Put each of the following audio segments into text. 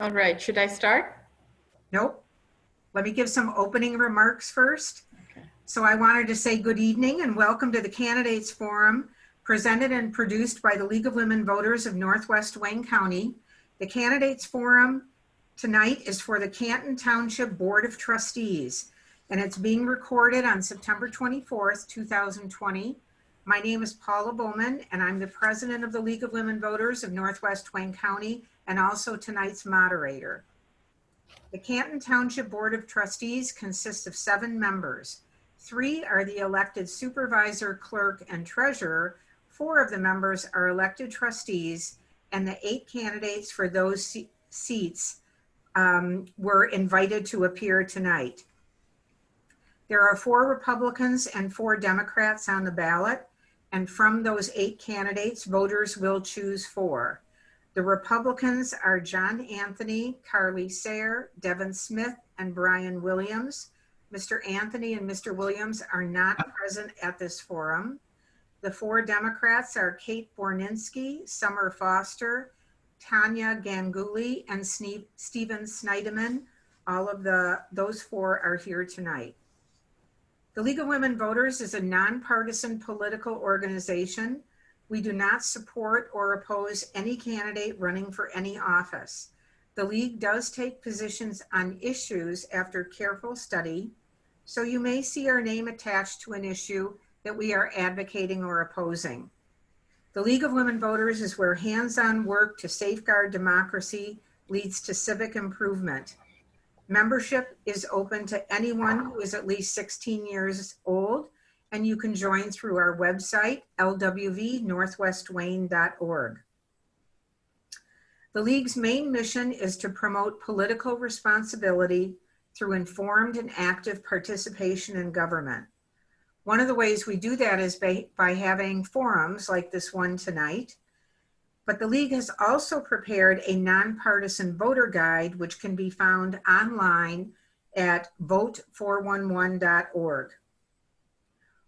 All right, should I start? Nope. Let me give some opening remarks first. Okay. So I wanted to say good evening and welcome to the Candidates Forum, presented and produced by the League of Women Voters of Northwest Wayne County. The Candidates Forum tonight is for the Canton Township Board of Trustees, and it's being recorded on September 24th, 2020. My name is Paula Bowman, and I'm the president of the League of Women Voters of Northwest Wayne County, and also tonight's moderator. The Canton Township Board of Trustees consists of 7 members. 3 are the elected supervisor, clerk, and treasurer. 4 of the members are elected trustees, and the 8 candidates for those seats were invited to appear tonight. There are 4 Republicans and 4 Democrats on the ballot, and from those 8 candidates, voters will choose 4. The Republicans are John Anthony, Carly Sayre, Devin Smith, and Brian Williams. Mr. Anthony and Mr. Williams are not present at this forum. The 4 Democrats are Kate Borninski, Sommer Foster, Tania Ganguly, and Stephen Sneideman. All of those 4 are here tonight. The League of Women Voters is a nonpartisan political organization. We do not support or oppose any candidate running for any office. The League does take positions on issues after careful study, so you may see our name attached to an issue that we are advocating or opposing. The League of Women Voters is where hands-on work to safeguard democracy leads to civic improvement. Membership is open to anyone who is at least 16 years old, and you can join through our website, lwvnorthwestwayne.org. The League's main mission is to promote political responsibility through informed and active participation in government. One of the ways we do that is by having forums like this one tonight. But the League has also prepared a nonpartisan voter guide, which can be found online at vote411.org.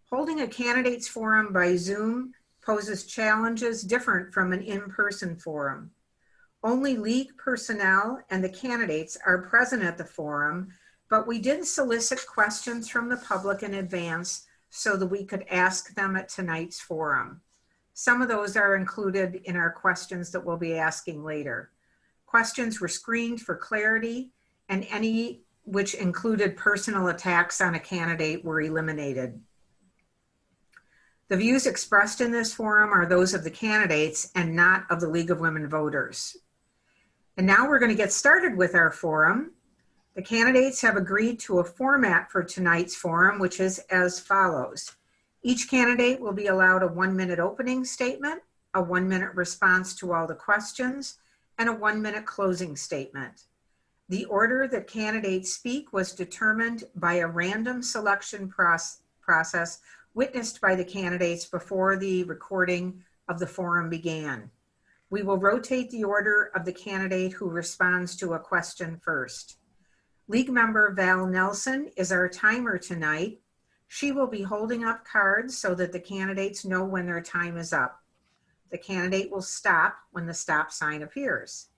Holding a candidates forum by Zoom poses challenges different from an in-person forum. Only League personnel and the candidates are present at the forum, but we did solicit questions from the public in advance so that we could ask them at tonight's forum. Some of those are included in our questions that we'll be asking later. Questions were screened for clarity, and any which included personal attacks on a candidate were eliminated. The views expressed in this forum are those of the candidates and not of the League of Women Voters. And now we're going to get started with our forum. The candidates have agreed to a format for tonight's forum, which is as follows. Each candidate will be allowed a 1-minute opening statement, a 1-minute response to all the questions, and a 1-minute closing statement. The order that candidates speak was determined by a random selection process witnessed by the candidates before the recording of the forum began. We will rotate the order of the candidate who responds to a question first. League member Val Nelson is our timer tonight. She will be holding up cards so that the candidates know when their time is up. The candidate will stop when the stop sign appears.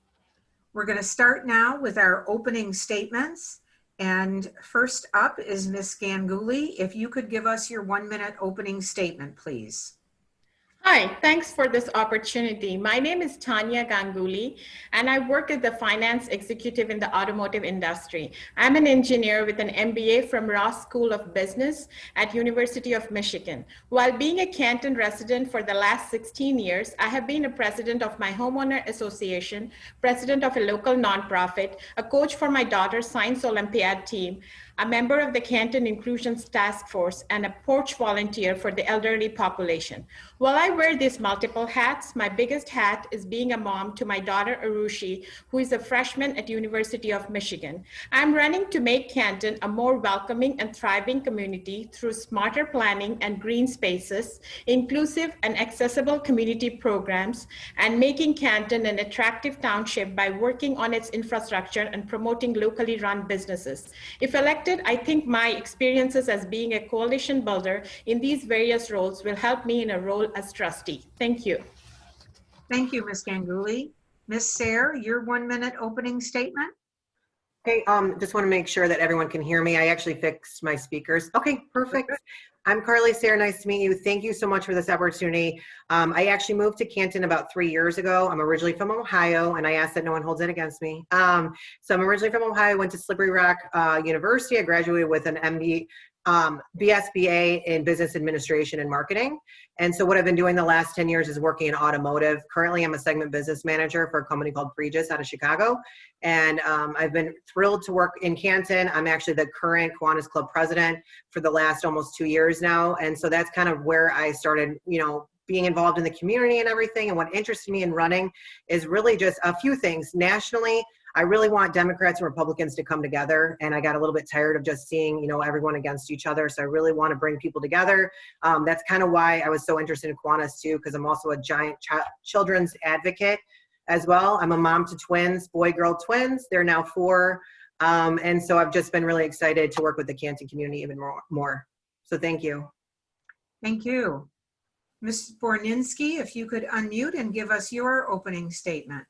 We're going to start now with our opening statements. And first up is Ms. Ganguly. If you could give us your 1-minute opening statement, please. Hi, thanks for this opportunity. My name is Tania Ganguly, and I work as the finance executive in the automotive industry. I'm an engineer with an MBA from Ross School of Business at University of Michigan. While being a Canton resident for the last 16 years, I have been a president of my homeowner association, president of a local nonprofit, a coach for my daughter's science Olympiad team, a member of the Canton Inclusions Task Force, and a porch volunteer for the elderly population. While I wear these multiple hats, my biggest hat is being a mom to my daughter Arushi, who is a freshman at University of Michigan. I'm running to make Canton a more welcoming and thriving community through smarter planning and green spaces, inclusive and accessible community programs, and making Canton an attractive township by working on its infrastructure and promoting locally run businesses. If elected, I think my experiences as being a coalition builder in these various roles will help me in a role as trustee. Thank you. Thank you, Ms. Ganguly. Ms. Sayre, your 1-minute opening statement. Okay, just want to make sure that everyone can hear me. I actually fixed my speakers. Okay, perfect. I'm Carly Sayre. Nice to meet you. Thank you so much for this opportunity. I actually moved to Canton about 3 years ago. I'm originally from Ohio, and I ask that no one holds it against me. So I'm originally from Ohio, went to Slippery Rock University. I graduated with an BSBA in Business Administration and Marketing. And so what I've been doing the last 10 years is working in automotive. Currently, I'm a segment business manager for a company called Pregis out of Chicago. And I've been thrilled to work in Canton. I'm actually the current Kiwanis Club president for the last almost 2 years now. And so that's kind of where I started, being involved in the community and everything. And what interested me in running is really just a few things. Nationally, I really want Democrats and Republicans to come together, and I got a little bit tired of just seeing, everyone against each other. So I really want to bring people together. That's kind of why I was so interested in Kiwanis too, because I'm also a giant children's advocate as well. I'm a mom to twins, boy-girl twins. They're now 4, and so I've just been really excited to work with the Canton community even more. So thank you. Thank you. Ms. Borninski, if you could unmute and give us your opening statement.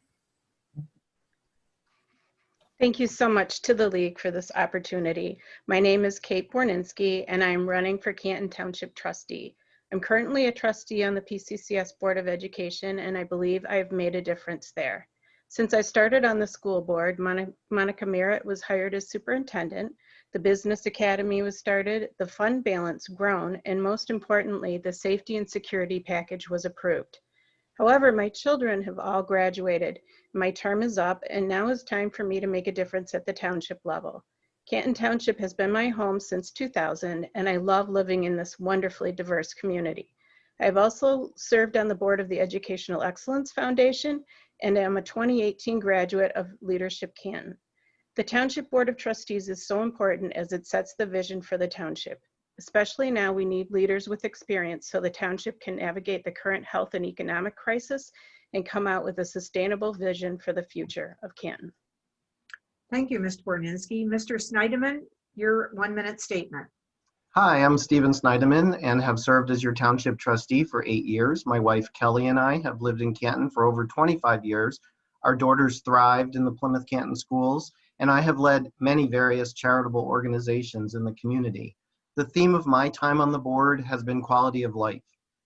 Thank you so much to the League for this opportunity. My name is Kate Borninski, and I am running for Canton Township trustee. I'm currently a trustee on the PCCS Board of Education, and I believe I have made a difference there. Since I started on the school board, Monica Merritt was hired as superintendent, the Business Academy was started, the fund balance grown, and most importantly, the safety and security package was approved. However, my children have all graduated. My term is up, and now is time for me to make a difference at the township level. Canton Township has been my home since 2000, and I love living in this wonderfully diverse community. I have also served on the board of the Educational Excellence Foundation, and am a 2018 graduate of Leadership Canton. The Township Board of Trustees is so important as it sets the vision for the township. Especially now, we need leaders with experience so the township can navigate the current health and economic crisis and come out with a sustainable vision for the future of Canton. Thank you, Mr. Borninski. Mr. Sneideman, your 1-minute statement. Hi, I'm Stephen Sneideman and have served as your township trustee for 8 years. My wife Kelly and I have lived in Canton for over 25 years. Our daughters thrived in the Plymouth Canton schools, and I have led many various charitable organizations in the community. The theme of my time on the board has been quality of life.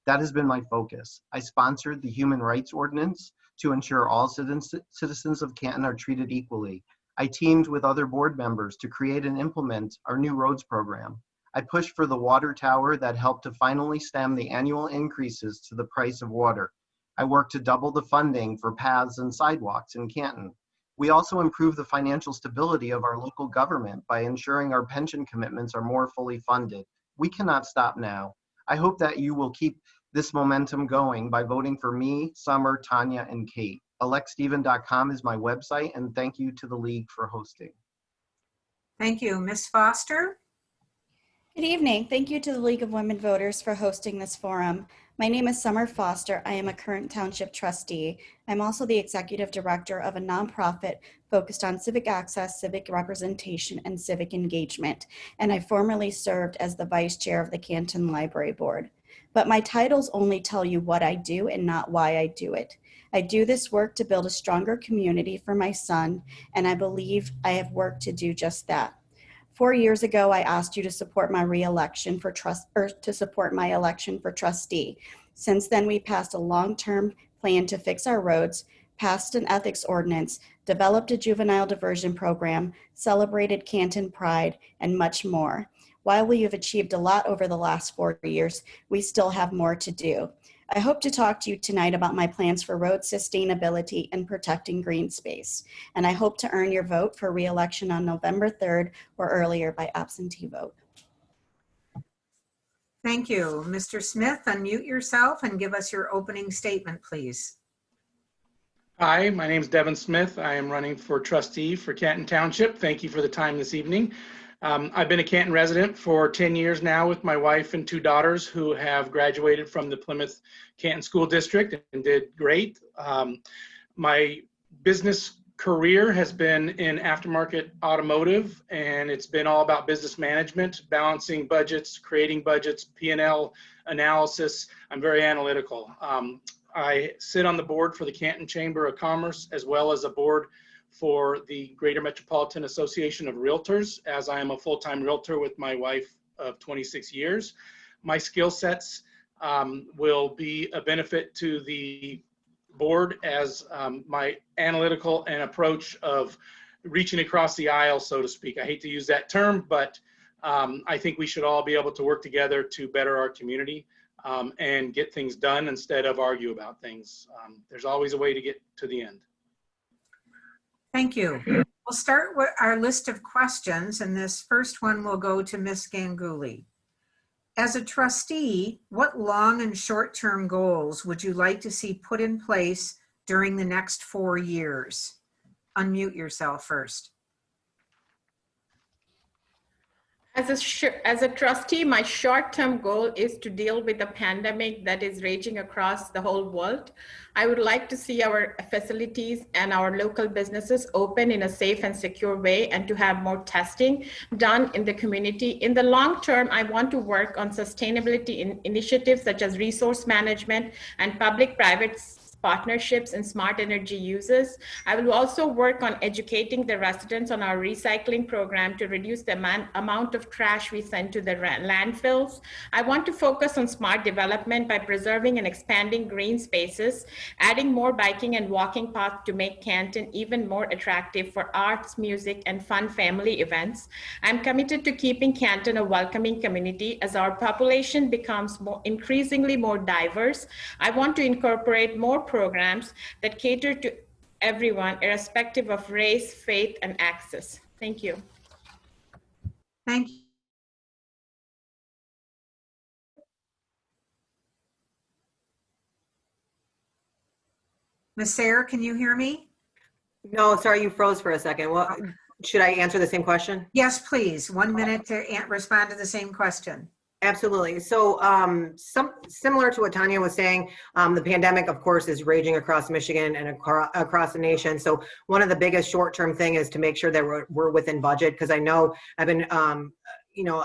That has been my focus. I sponsored the Human Rights Ordinance to ensure all citizens of Canton are treated equally. I teamed with other board members to create and implement our new roads program. I pushed for the water tower that helped to finally stem the annual increases to the price of water. I worked to double the funding for paths and sidewalks in Canton. We also improved the financial stability of our local government by ensuring our pension commitments are more fully funded. We cannot stop now. I hope that you will keep this momentum going by voting for me, Sommer, Tania, and Kate. electsteven.com is my website, and thank you to the League for hosting. Thank you. Ms. Foster? Good evening. Thank you to the League of Women Voters for hosting this forum. My name is Sommer Foster. I am a current township trustee. I'm also the executive director of a nonprofit focused on civic access, civic representation, and civic engagement. And I formerly served as the vice chair of the Canton Library Board. But my titles only tell you what I do and not why I do it. I do this work to build a stronger community for my son, and I believe I have work to do just that. 4 years ago, I asked you to support my re-election for my election for trustee. Since then, we passed a long-term plan to fix our roads, passed an ethics ordinance, developed a juvenile diversion program, celebrated Canton Pride, and much more. While we have achieved a lot over the last 4 years, we still have more to do. I hope to talk to you tonight about my plans for road sustainability and protecting green space. And I hope to earn your vote for re-election on November 3rd or earlier by absentee vote. Thank you. Mr. Smith, unmute yourself and give us your opening statement, please. Hi, my name is Devin Smith. I am running for trustee for Canton Township. Thank you for the time this evening. I've been a Canton resident for 10 years now with my wife and 2 daughters who have graduated from the Plymouth Canton School District and did great. My business career has been in aftermarket automotive, and it's been all about business management, balancing budgets, creating budgets, P&L analysis. I'm very analytical. I sit on the board for the Canton Chamber of Commerce, as well as a board for the Greater Metropolitan Association of Realtors, as I am a full-time realtor with my wife of 26 years. My skill sets will be a benefit to the board as my analytical and approach of reaching across the aisle, so to speak. I hate to use that term, but I think we should all be able to work together to better our community and get things done instead of argue about things. There's always a way to get to the end. Thank you. We'll start with our list of questions, and this first one will go to Ms. Ganguly. As a trustee, what long and short-term goals would you like to see put in place during the next 4 years? Unmute yourself first. As a trustee, my short-term goal is to deal with the pandemic that is raging across the whole world. I would like to see our facilities and our local businesses open in a safe and secure way, and to have more testing done in the community. In the long term, I want to work on sustainability initiatives such as resource management and public-private partnerships and smart energy uses. I will also work on educating the residents on our recycling program to reduce the amount of trash we send to the landfills. I want to focus on smart development by preserving and expanding green spaces, adding more biking and walking paths to make Canton even more attractive for arts, music, and fun family events. I'm committed to keeping Canton a welcoming community as our population becomes increasingly more diverse. I want to incorporate more programs that cater to everyone, irrespective of race, faith, and access. Thank you. Thank you. Ms. Sayre, can you hear me? No, sorry, you froze for a second. Well, should I answer the same question? Yes, please. 1 minute to respond to the same question. Absolutely. So similar to what Tania was saying, the pandemic, of course, is raging across Michigan and across the nation. So one of the biggest short-term thing is to make sure that we're within budget, because I know I've been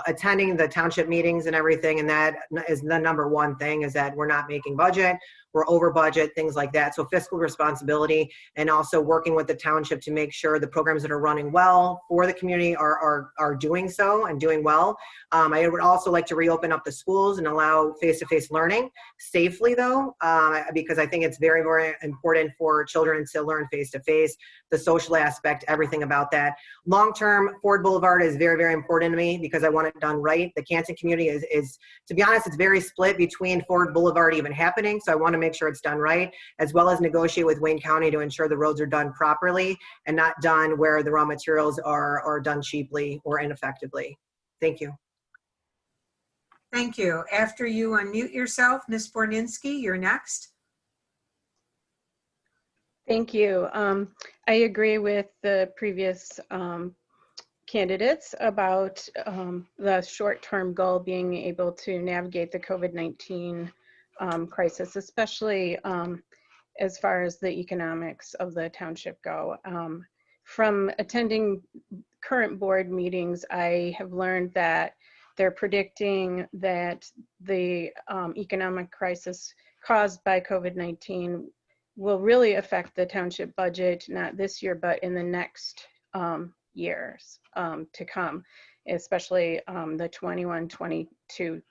attending the township meetings and everything, and that is the number one thing, is that we're not making budget, we're over budget, things like that. So fiscal responsibility, and also working with the township to make sure the programs that are running well for the community are doing so and doing well. I would also like to reopen up the schools and allow face-to-face learning safely, though, because I think it's very, very important for children to learn face-to-face, the social aspect, everything about that. Long-term, Ford Boulevard is very, very important to me because I want it done right. The Canton community is, to be honest, it's very split between Ford Boulevard even happening. So I want to make sure it's done right, as well as negotiate with Wayne County to ensure the roads are done properly and not done where the raw materials are done cheaply or ineffectively. Thank you. Thank you. After you unmute yourself, Ms. Borninski, you're next. Thank you. I agree with the previous candidates about the short-term goal being able to navigate the COVID-19 crisis, especially as far as the economics of the township go. From attending current board meetings, I have learned that they're predicting that the economic crisis caused by COVID-19 will really affect the township budget, not this year, but in the next years to come, especially the 21-22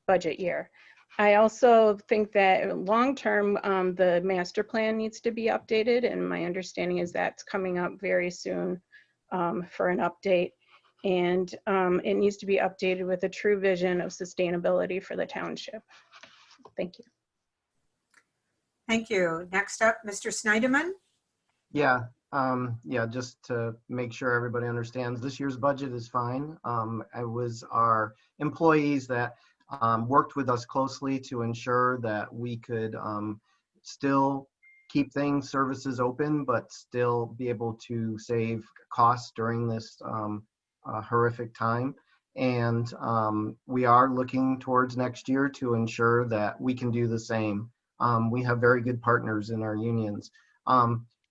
budget year. I also think that long-term, the master plan needs to be updated, and my understanding is that's coming up very soon for an update, and it needs to be updated with a true vision of sustainability for the township. Thank you. Thank you. Next up, Mr. Sneideman. Yeah, just to make sure everybody understands, this year's budget is fine. It was our employees that worked with us closely to ensure that we could still keep services open, but still be able to save costs during this horrific time. And we are looking towards next year to ensure that we can do the same. We have very good partners in our unions.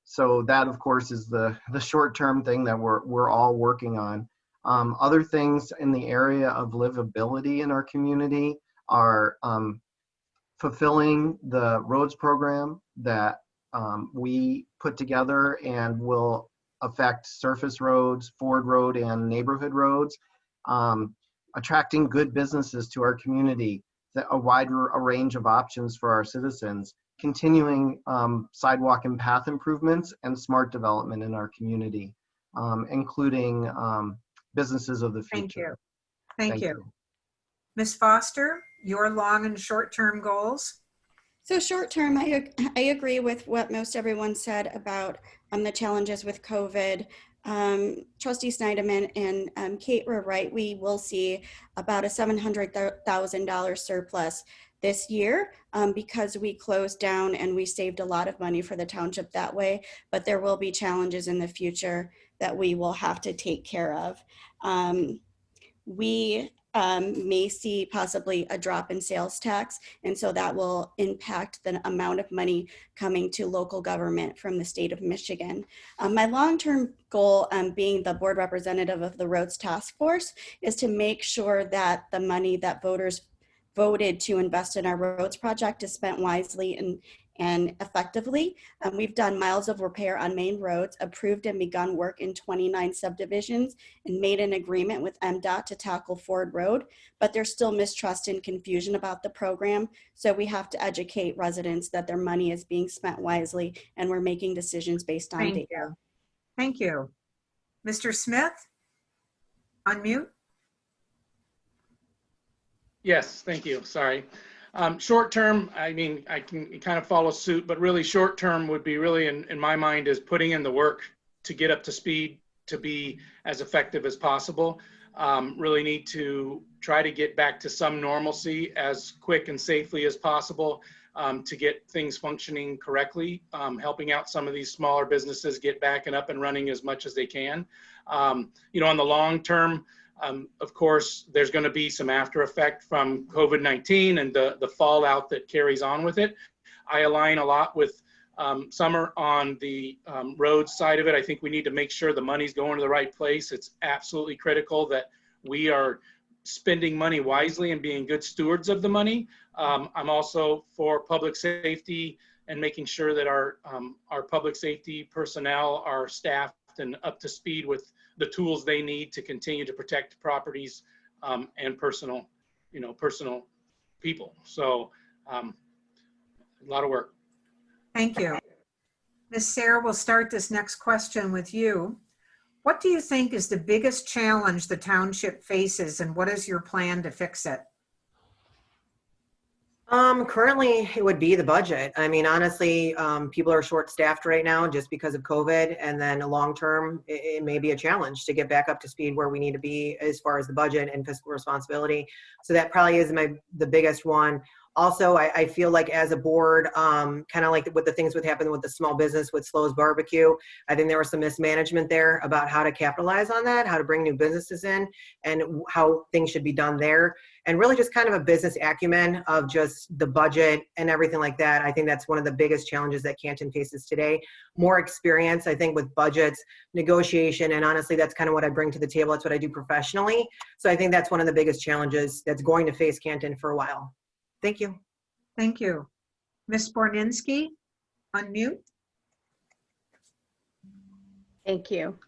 So that, of course, is the short-term thing that we're all working on. Other things in the area of livability in our community are fulfilling the roads program that we put together and will affect surface roads, Ford Road, and neighborhood roads, attracting good businesses to our community, a wide range of options for our citizens, continuing sidewalk and path improvements and smart development in our community, including businesses of the future. Thank you. Ms. Foster, your long and short-term goals? So short term, I agree with what most everyone said about the challenges with COVID. Trustee Sneideman and Kate were right. We will see about a $700,000 surplus this year because we closed down and we saved a lot of money for the township that way, but there will be challenges in the future that we will have to take care of. We may see possibly a drop in sales tax, and so that will impact the amount of money coming to local government from the state of Michigan. My long-term goal, being the board representative of the Roads Task Force, is to make sure that the money that voters voted to invest in our roads project is spent wisely and effectively. We've done miles of repair on main roads, approved and begun work in 29 subdivisions, and made an agreement with MDOT to tackle Ford Road, but there's still mistrust and confusion about the program. So we have to educate residents that their money is being spent wisely and we're making decisions based on data. Thank you. Mr. Smith, unmute. Yes, thank you. Sorry. Short term, I mean, I can kind of follow suit, but really short term would be really, in my mind, is putting in the work to get up to speed, to be as effective as possible. Really need to try to get back to some normalcy as quick and safely as possible to get things functioning correctly, helping out some of these smaller businesses get back and up and running as much as they can. You know, on the long term, of course, there's going to be some after effect from COVID-19 and the fallout that carries on with it. I align a lot with Sommer on the roads side of it. I think we need to make sure the money's going to the right place. It's absolutely critical that we are spending money wisely and being good stewards of the money. I'm also for public safety and making sure that our public safety personnel are staffed and up to speed with the tools they need to continue to protect properties and personal people. So a lot of work. Thank you. Ms. Sayre, we'll start this next question with you. What do you think is the biggest challenge the township faces, and what is your plan to fix it? Currently it would be the budget. I mean, honestly, people are short-staffed right now just because of COVID, and then long-term, it may be a challenge to get back up to speed where we need to be as far as the budget and fiscal responsibility. So that probably is the biggest one. Also, I feel like as a board, kind of like with the things that happened with the small business with Slow's Barbecue, I think there was some mismanagement there about how to capitalize on that, how to bring new businesses in, and how things should be done there. And really just kind of a business acumen of just the budget and everything like that. I think that's one of the biggest challenges that Canton faces today. More experience, I think, with budgets, negotiation, and honestly, that's kind of what I bring to the table. That's what I do professionally. So I think that's one of the biggest challenges that's going to face Canton for a while. Thank you. Thank you. Ms. Borninski, unmute. Thank you.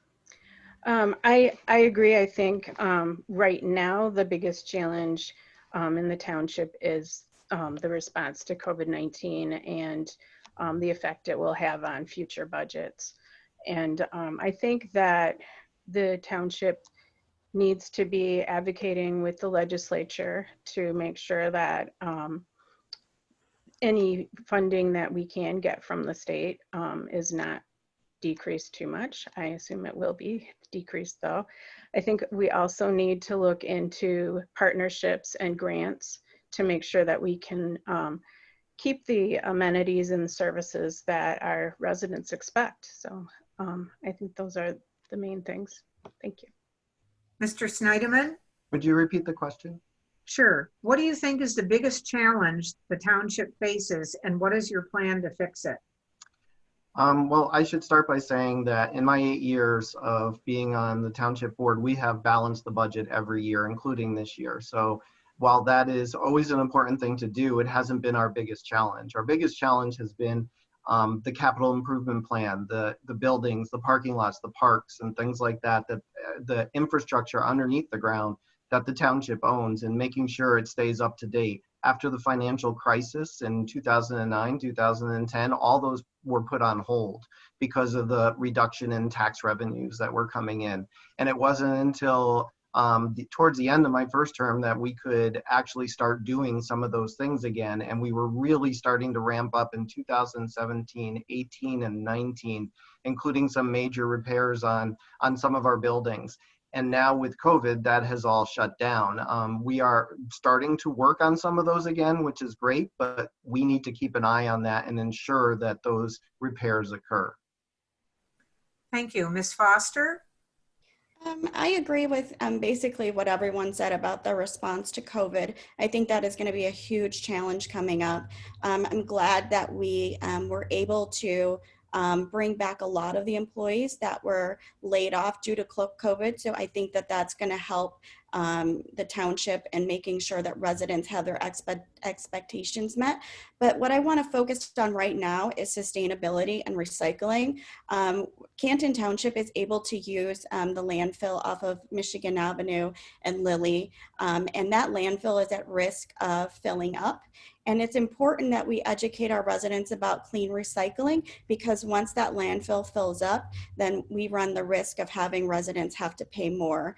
I agree. I think right now the biggest challenge in the township is the response to COVID-19 and the effect it will have on future budgets. And I think that the township needs to be advocating with the legislature to make sure that any funding that we can get from the state is not decreased too much. I assume it will be decreased though. I think we also need to look into partnerships and grants to make sure that we can keep the amenities and services that our residents expect. So I think those are the main things. Thank you. Mr. Sneideman? Would you repeat the question? Sure. What do you think is the biggest challenge the township faces, and what is your plan to fix it? Well, I should start by saying that in my 8 years of being on the township board, we have balanced the budget every year, including this year. So while that is always an important thing to do, it hasn't been our biggest challenge. Our biggest challenge has been the capital improvement plan, the buildings, the parking lots, the parks, and things like that, the infrastructure underneath the ground that the township owns, and making sure it stays up to date. After the financial crisis in 2009, 2010, all those were put on hold because of the reduction in tax revenues that were coming in. And it wasn't until towards the end of my first term that we could actually start doing some of those things again. And we were really starting to ramp up in 2017, 18, and 19, including some major repairs on some of our buildings. And now with COVID, that has all shut down. We are starting to work on some of those again, which is great, but we need to keep an eye on that and ensure that those repairs occur. Thank you. Ms. Foster? I agree with basically what everyone said about the response to COVID. I think that is going to be a huge challenge coming up. I'm glad that we were able to bring back a lot of the employees that were laid off due to COVID. So I think that that's going to help the township and making sure that residents have their expectations met. But what I want to focus on right now is sustainability and recycling. Canton Township is able to use the landfill off of Michigan Avenue and Lilly, and that landfill is at risk of filling up. And it's important that we educate our residents about clean recycling, because once that landfill fills up, then we run the risk of having residents have to pay more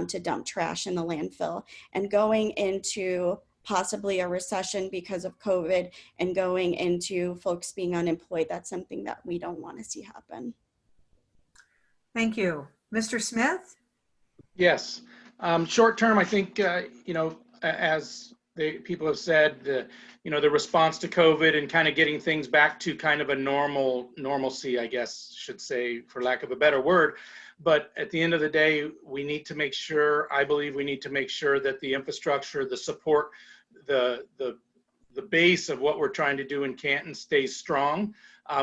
to dump trash in the landfill. And going into possibly a recession because of COVID and going into folks being unemployed, that's something that we don't want to see happen. Thank you. Mr. Smith? Yes. Short term, I think, as the people have said, the response to COVID and kind of getting things back to kind of a normalcy, I guess, should say, for lack of a better word. But at the end of the day, we need to make sure, I believe we need to make sure that the infrastructure, the support, the base of what we're trying to do in Canton stays strong.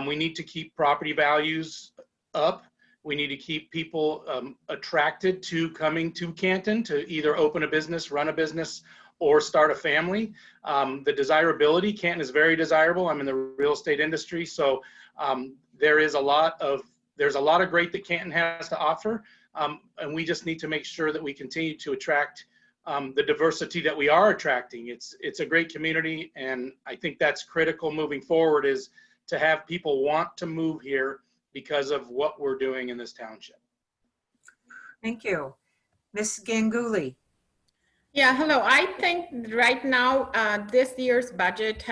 We need to keep property values up. We need to keep people attracted to coming to Canton to either open a business, run a business, or start a family. The desirability, Canton is very desirable. I'm in the real estate industry, so there's a lot of great that Canton has to offer, and we just need to make sure that we continue to attract the diversity that we are attracting. It's a great community, and I think that's critical moving forward, is to have people want to move here because of what we're doing in this township. Thank you. Ms. Ganguly? Yeah, hello. I think right now this year's budget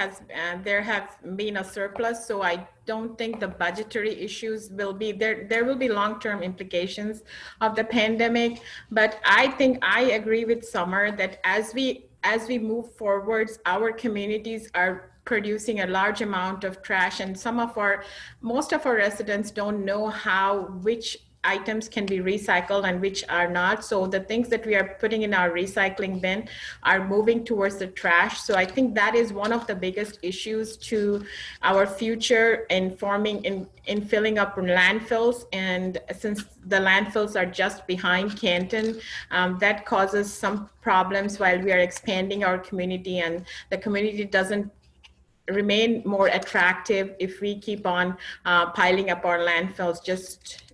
there have been a surplus, so I don't think the budgetary issues will be there. There will be long-term implications of the pandemic, but I think I agree with Sommer that as we move forwards, our communities are producing a large amount of trash, and most of our residents don't know which items can be recycled and which are not. So the things that we are putting in our recycling bin are moving towards the trash. So I think that is one of the biggest issues to our future in filling up landfills. And since the landfills are just behind Canton, that causes some problems while we are expanding our community, and the community doesn't remain more attractive if we keep on piling up our landfills just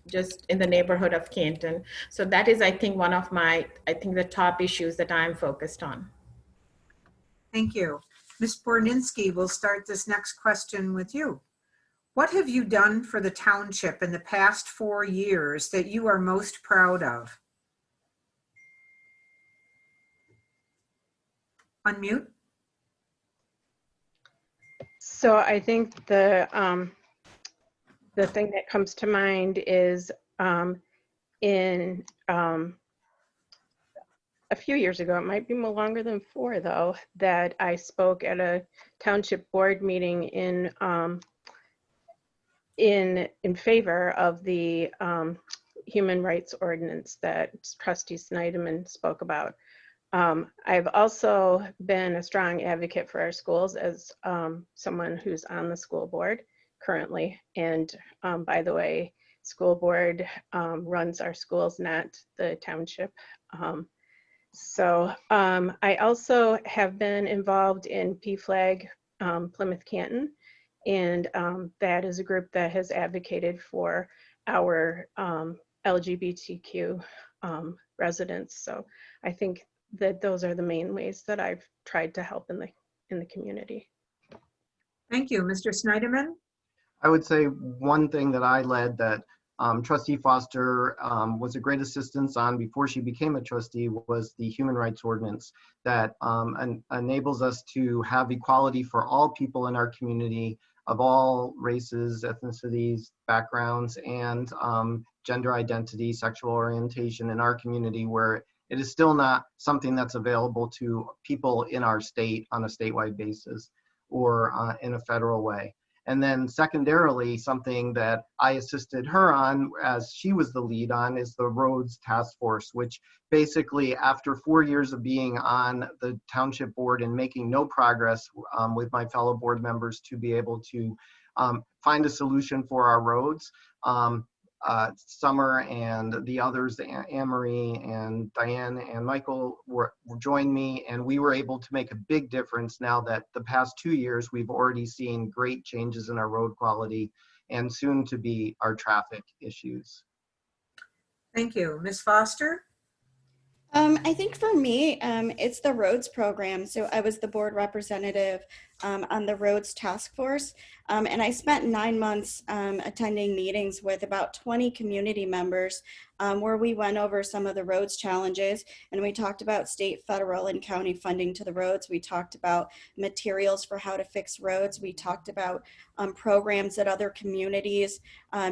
in the neighborhood of Canton. So that is, I think, one of the top issues that I'm focused on. Thank you. Ms. Borninski, we'll start this next question with you. What have you done for the township in the past 4 years that you are most proud of? Unmute. So I think the thing that comes to mind is in a few years ago, it might be more longer than 4 though, that I spoke at a township board meeting in favor of the human rights ordinance that Trustee Sneideman spoke about. I've also been a strong advocate for our schools as someone who's on the school board currently. And by the way, school board runs our schools, not the township. So I also have been involved in PFLAG Plymouth Canton, and that is a group that has advocated for our LGBTQ residents. So I think that those are the main ways that I've tried to help in the community. Thank you. Mr. Sneideman? I would say one thing that I led that Trustee Foster was a great assistance on before she became a trustee was the Human Rights Ordinance that enables us to have equality for all people in our community of all races, ethnicities, backgrounds, and gender identity, sexual orientation in our community, where it is still not something that's available to people in our state on a statewide basis or in a federal way. And then secondarily, something that I assisted her on as she was the lead on is the roads task force, which basically after 4 years of being on the township board and making no progress with my fellow board members to be able to find a solution for our roads, Sommer and the others, Anne-Marie and Diane and Michael joined me, and we were able to make a big difference. Now that the past 2 years, we've already seen great changes in our road quality and soon to be our traffic issues. Thank you. Ms. Foster? I think for me, it's the roads program. So I was the board representative on the roads task force. And I spent 9 months attending meetings with about 20 community members where we went over some of the roads challenges, and we talked about state, federal, and county funding to the roads. We talked about materials for how to fix roads. We talked about programs that other communities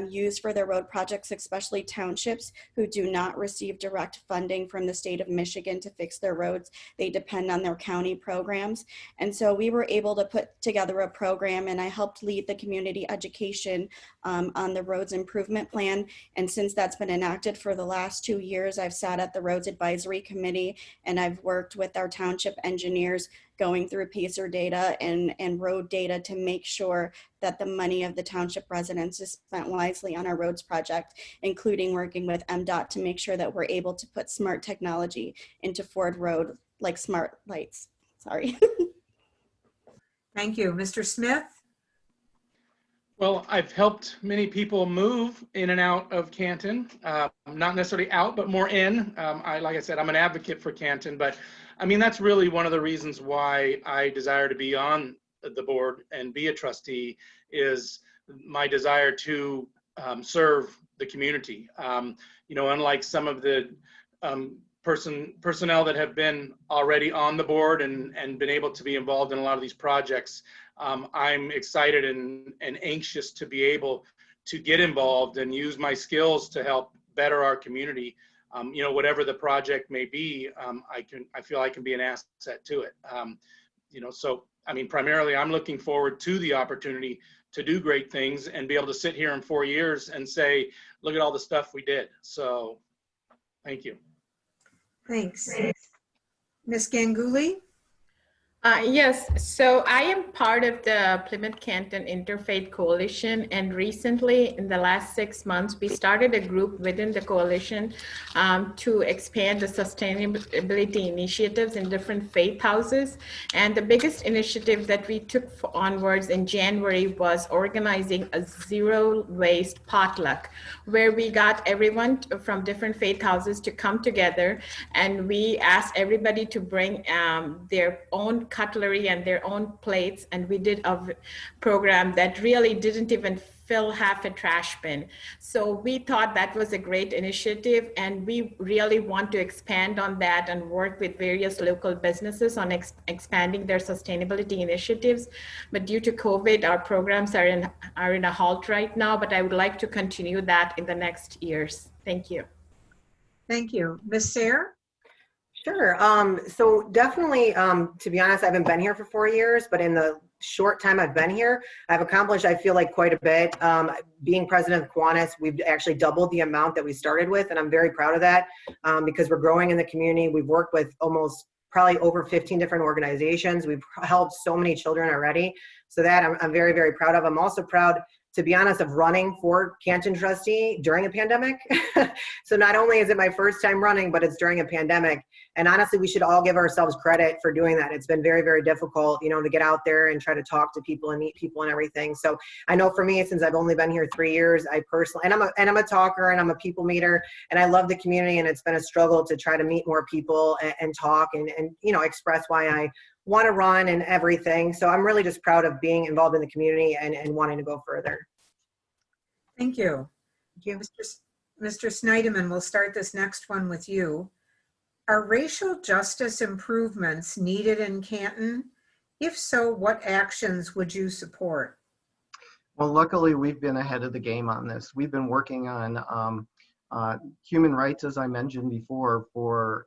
use for their road projects, especially townships who do not receive direct funding from the state of Michigan to fix their roads. They depend on their county programs. And so we were able to put together a program, and I helped lead the community education on the roads improvement plan. And since that's been enacted for the last 2 years, I've sat at the roads advisory committee, and I've worked with our township engineers going through PACER data and road data to make sure that the money of the township residents is spent wisely on our roads project, including working with MDOT to make sure that we're able to put smart technology into Ford Road, like smart lights. Sorry. Thank you. Mr. Smith? Well, I've helped many people move in and out of Canton, not necessarily out, but more in. Like I said, I'm an advocate for Canton, but I mean, that's really one of the reasons why I desire to be on the board and be a trustee is my desire to serve the community. You know, unlike some of the personnel that have been already on the board and been able to be involved in a lot of these projects, I'm excited and anxious to be able to get involved and use my skills to help better our community. You know, whatever the project may be, I feel I can be an asset to it. You know, so I mean, primarily, I'm looking forward to the opportunity to do great things and be able to sit here in 4 years and say, look at all the stuff we did. So, thank you. Thanks. Ms. Ganguly? Yes, so I am part of the Plymouth Canton Interfaith Coalition, and recently in the last 6 months, we started a group within the coalition to expand the sustainability initiatives in different faith houses. And the biggest initiative that we took onwards in January was organizing a zero waste potluck, where we got everyone from different faith houses to come together, and we asked everybody to bring their own cutlery and their own plates, and we did a program that really didn't even fill half a trash bin. So we thought that was a great initiative, and we really want to expand on that and work with various local businesses on expanding their sustainability initiatives. But due to COVID, our programs are in a halt right now, but I would like to continue that in the next years. Thank you. Thank you. Ms. Sayre? Sure. So definitely, to be honest, I haven't been here for 4 years, but in the short time I've been here, I've accomplished, I feel like, quite a bit. Being president of Kiwanis, we've actually doubled the amount that we started with, and I'm very proud of that because we're growing in the community. We've worked with probably over 15 different organizations. We've helped so many children already. So that I'm very, very proud of. I'm also proud to be honest, of running for Canton trustee during a pandemic. So not only is it my first time running, but it's during a pandemic. And honestly, we should all give ourselves credit for doing that. It's been very, very difficult, you know, to get out there and try to talk to people and meet people and everything. So I know for me, since I've only been here 3 years, I personally, and I'm a talker and I'm a people meter, and I love the community, and it's been a struggle to try to meet more people and talk and, you know, express why I want to run and everything. So I'm really just proud of being involved in the community and wanting to go further. Thank you. Thank you. Mr. Sneideman, we'll start this next one with you. Are racial justice improvements needed in Canton? If so, what actions would you support? Well, luckily, we've been ahead of the game on this. We've been working on human rights, as I mentioned before, for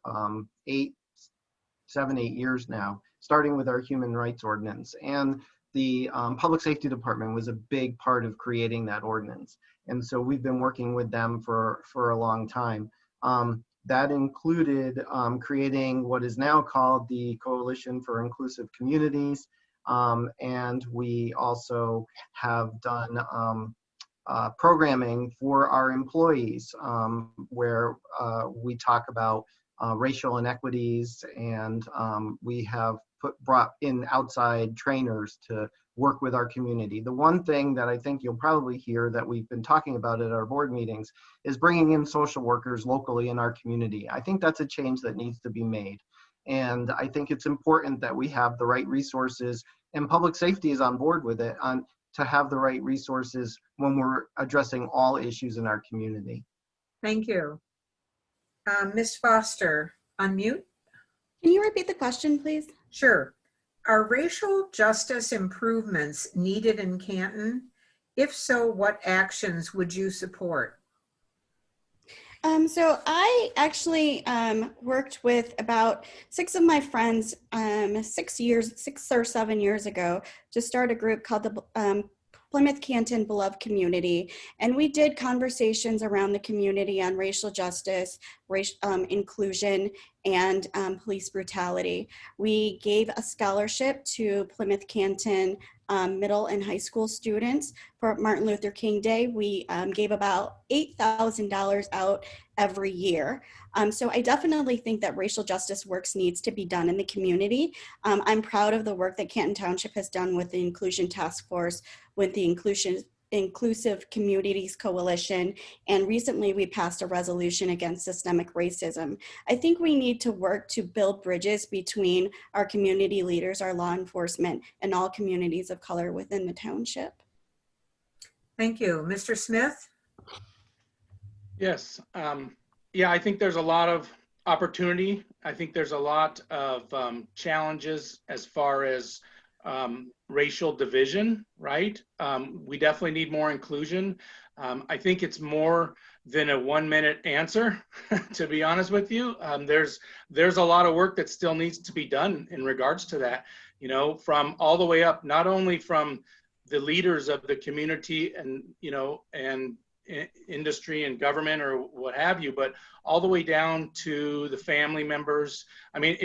7, 8 years now, starting with our human rights ordinance. And the Public Safety Department was a big part of creating that ordinance. And so we've been working with them for a long time. That included creating what is now called the Coalition for Inclusive Communities. And we also have done programming for our employees where we talk about racial inequities, and we have brought in outside trainers to work with our community. The one thing that I think you'll probably hear that we've been talking about at our board meetings is bringing in social workers locally in our community. I think that's a change that needs to be made. And I think it's important that we have the right resources, and public safety is on board with it, to have the right resources when we're addressing all issues in our community. Thank you. Ms. Foster, unmute. Can you repeat the question, please? Sure. Are racial justice improvements needed in Canton? If so, what actions would you support? So I actually worked with about 6 of my friends 6 or 7 years ago to start a group called the Plymouth Canton Beloved Community. And we did conversations around the community on racial justice, inclusion, and police brutality. We gave a scholarship to Plymouth Canton middle and high school students for Martin Luther King Day. We gave about $8,000 out every year. So I definitely think that racial justice works needs to be done in the community. I'm proud of the work that Canton Township has done with the Inclusion Task Force, with the Inclusive Communities Coalition, and recently we passed a resolution against systemic racism. I think we need to work to build bridges between our community leaders, our law enforcement, and all communities of color within the township. Thank you. Mr. Smith? Yes. Yeah, I think there's a lot of opportunity. I think there's a lot of challenges as far as racial division, right? We definitely need more inclusion. I think it's more than a 1-minute answer, to be honest with you. There's a lot of work that still needs to be done in regards to that, you know, from all the way up, not only from the leaders of the community and, you know, and industry and government or what have you, but all the way down to the family members. I mean,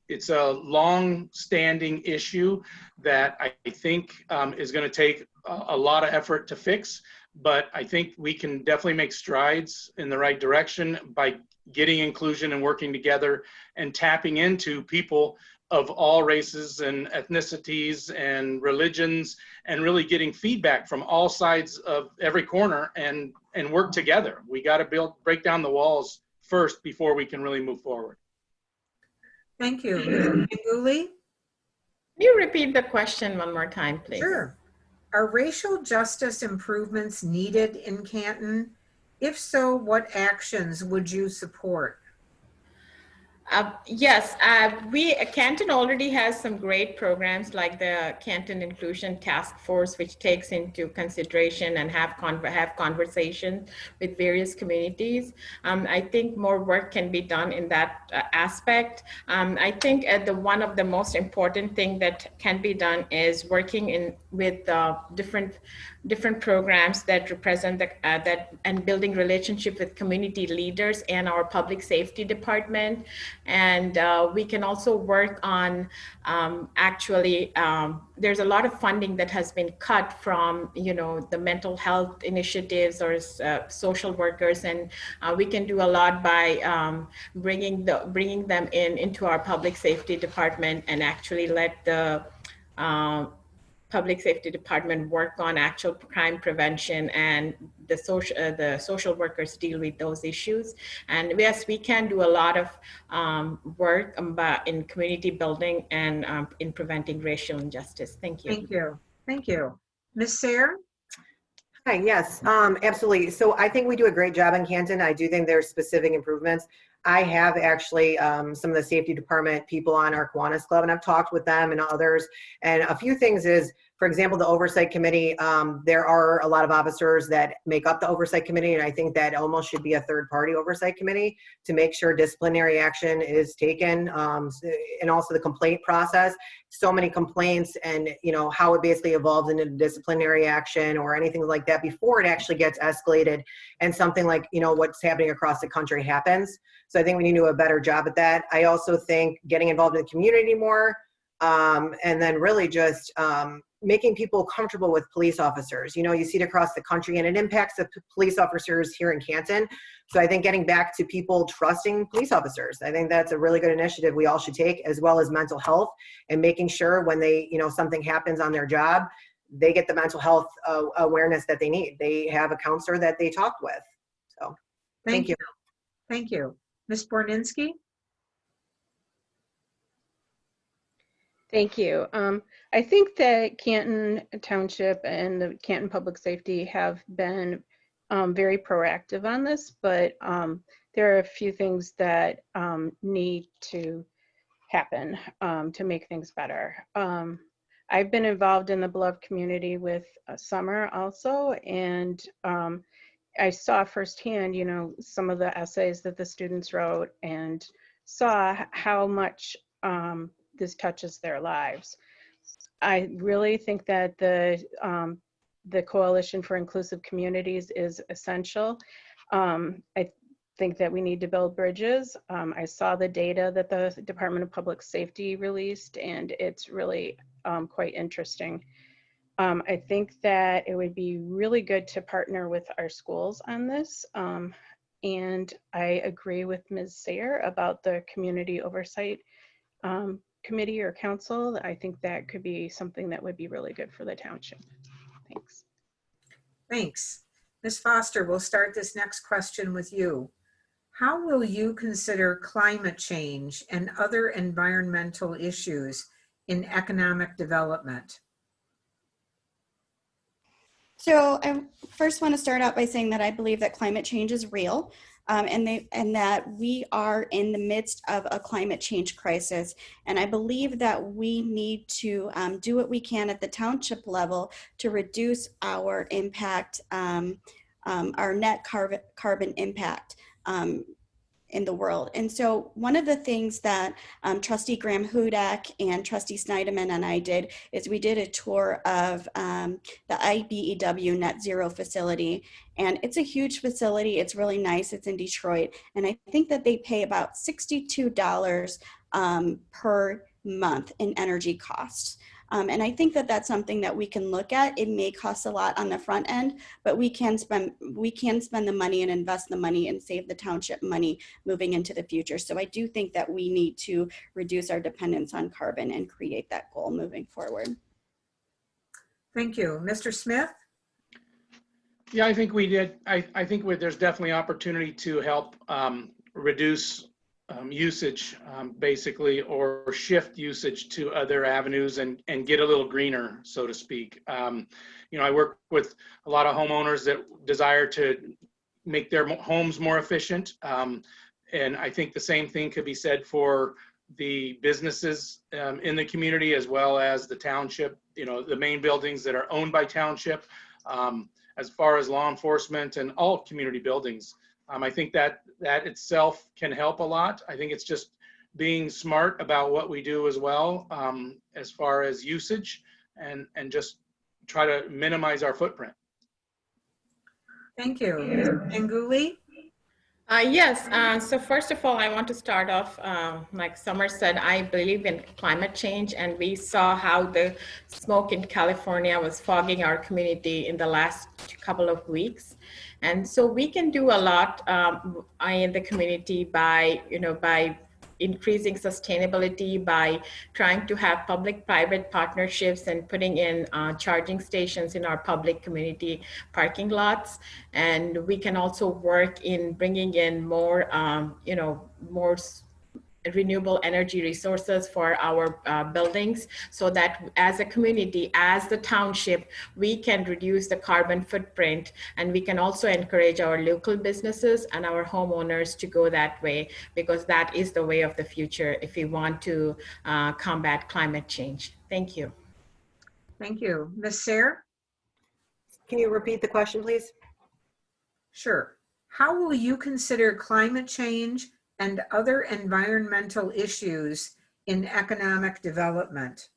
it's a long-standing issue that I think is going to take a lot of effort to fix, but I think we can definitely make strides in the right direction by getting inclusion and working together and tapping into people of all races and ethnicities and religions, and really getting feedback from all sides of every corner and work together. We got to break down the walls first before we can really move forward. Thank you. Ms. Ganguly? Can you repeat the question one more time, please? Sure. Are racial justice improvements needed in Canton? If so, what actions would you support? Yes, Canton already has some great programs like the Canton Inclusion Task Force, which takes into consideration and have conversations with various communities. I think more work can be done in that aspect. I think one of the most important thing that can be done is working with different different programs that represent and building relationship with community leaders and our public safety department. And we can also work on there's a lot of funding that has been cut from, the mental health initiatives or social workers, and we can do a lot by bringing them into our public safety department and actually let the public safety department work on actual crime prevention, and the social workers deal with those issues. And yes, we can do a lot of work in community building and in preventing racial injustice. Thank you. Thank you. Thank you. Ms. Sayre? Hi, yes, absolutely. So I think we do a great job in Canton. I do think there's specific improvements. I have actually some of the safety department people on our Kiwanis Club, and I've talked with them and others. And a few things is, for example, the oversight committee, there are a lot of officers that make up the oversight committee, and I think that almost should be a third-party oversight committee to make sure disciplinary action is taken, and also the complaint process. So many complaints, and how it basically evolves into disciplinary action or anything like that before it actually gets escalated and something like what's happening across the country happens. So I think we need to do a better job at that. I also think getting involved in the community more, and then really just making people comfortable with police officers. You see it across the country, and it impacts the police officers here in Canton. So I think getting back to people trusting police officers, I think that's a really good initiative we all should take, as well as mental health and making sure when they, something happens on their job, they get the mental health awareness that they need. They have a counselor that they talk with. So thank you. Thank you. Ms. Borninski? Thank you. I think that Canton Township and the Canton Public Safety have been very proactive on this, but there are a few things that need to happen to make things better. I've been involved in the Beloved community with Sommer also, and I saw firsthand, some of the essays that the students wrote, and saw how much this touches their lives. I really think that the Coalition for Inclusive Communities is essential. I think that we need to build bridges. I saw the data that the Department of Public Safety released, and it's really quite interesting. I think that it would be really good to partner with our schools on this. And I agree with Ms. Sayre about the community oversight committee or council. I think that could be something that would be really good for the township. Thanks. Thanks. Ms. Foster, we'll start this next question with you. How will you consider climate change and other environmental issues in economic development? So I first want to start out by saying that I believe that climate change is real, and that we are in the midst of a climate change crisis. And I believe that we need to do what we can at the township level to reduce our impact, our net carbon impact in the world. And so one of the things that Trustee Graham Hudak and Trustee Sneideman and I did is we did a tour of the IBEW Net Zero facility. And it's a huge facility. It's really nice. It's in Detroit. And I think that they pay about $62 per month in energy costs. And I think that that's something that we can look at. It may cost a lot on the front end, but we can spend the money and invest the money and save the township money moving into the future. So I do think that we need to reduce our dependence on carbon and create that goal moving forward. Thank you. Mr. Smith? Yeah, I think we did. I think there's definitely opportunity to help reduce usage, basically, or shift usage to other avenues and get a little greener, so to speak. I work with a lot of homeowners that desire to make their homes more efficient. And I think the same thing could be said for the businesses in the community, as well as the township, the main buildings that are owned by township, as far as law enforcement and all community buildings. I think that itself can help a lot. I think it's just being smart about what we do as well, as far as usage, and just try to minimize our footprint. Thank you. Ms. Ganguly? Yes, so first of all, I want to start off, like Sommer said, I believe in climate change, and we saw how the smoke in California was fogging our community in the last couple of weeks. And so we can do a lot in the community by, by increasing sustainability, by trying to have public-private partnerships and putting in charging stations in our public community parking lots. And we can also work in bringing in more, more renewable energy resources for our buildings, so that as a community, as the township, we can reduce the carbon footprint, and we can also encourage our local businesses and our homeowners to go that way, because that is the way of the future if we want to combat climate change. Thank you. Thank you. Ms. Sayre? Can you repeat the question, please? Sure. How will you consider climate change and other environmental issues in economic development?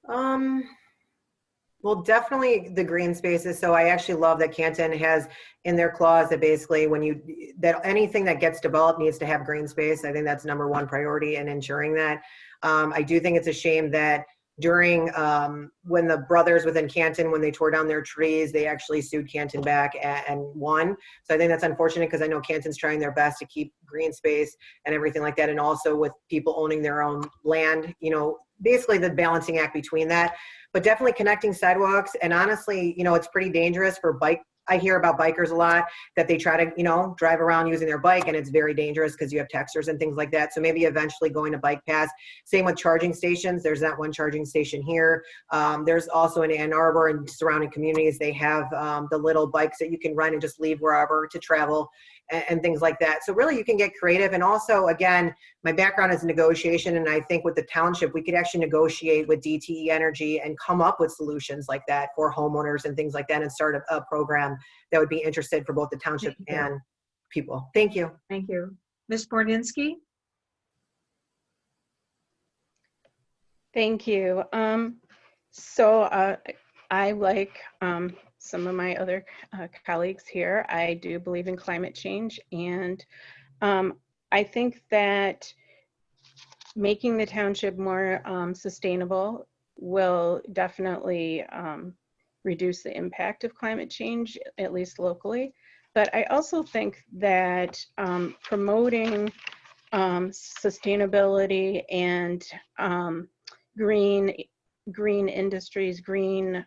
Well, definitely the green spaces. So I actually love that Canton has in their clause that basically that anything that gets developed needs to have green space. I think that's #1 priority in ensuring that. I do think it's a shame that during when the brothers within Canton, when they tore down their trees, they actually sued Canton back and won. So I think that's unfortunate, because I know Canton's trying their best to keep green space and everything like that. And also with people owning their own land, basically the balancing act between that. But definitely connecting sidewalks. And honestly, it's pretty dangerous for I hear about bikers a lot, that they try to, drive around using their bike, and it's very dangerous because you have texters and things like that. So maybe eventually going to bike paths. Same with charging stations. There's that one charging station here. There's also in Ann Arbor and surrounding communities, they have the little bikes that you can rent and just leave wherever to travel and things like that. So really you can get creative. And also, again, my background is negotiation, and I think with the township, we could actually negotiate with DTE Energy and come up with solutions like that for homeowners and things like that, and start a program that would be interested for both the township and people. Thank you. Thank you. Ms. Borninski? Thank you. So I, like some of my other colleagues here, I do believe in climate change, and I think that making the township more sustainable will definitely reduce the impact of climate change, at least locally. But I also think that promoting sustainability and green industries, green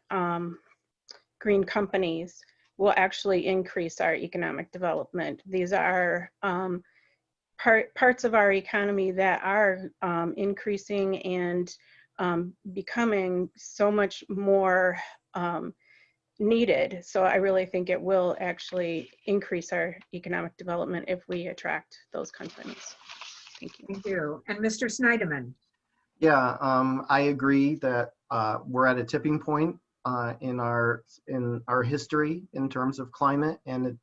companies will actually increase our economic development. These are parts of our economy that are increasing and becoming so much more needed. So I really think it will actually increase our economic development if we attract those companies. Thank you. Thank you. And Mr. Sneideman? Yeah, I agree that we're at a tipping point in our history in terms of climate, and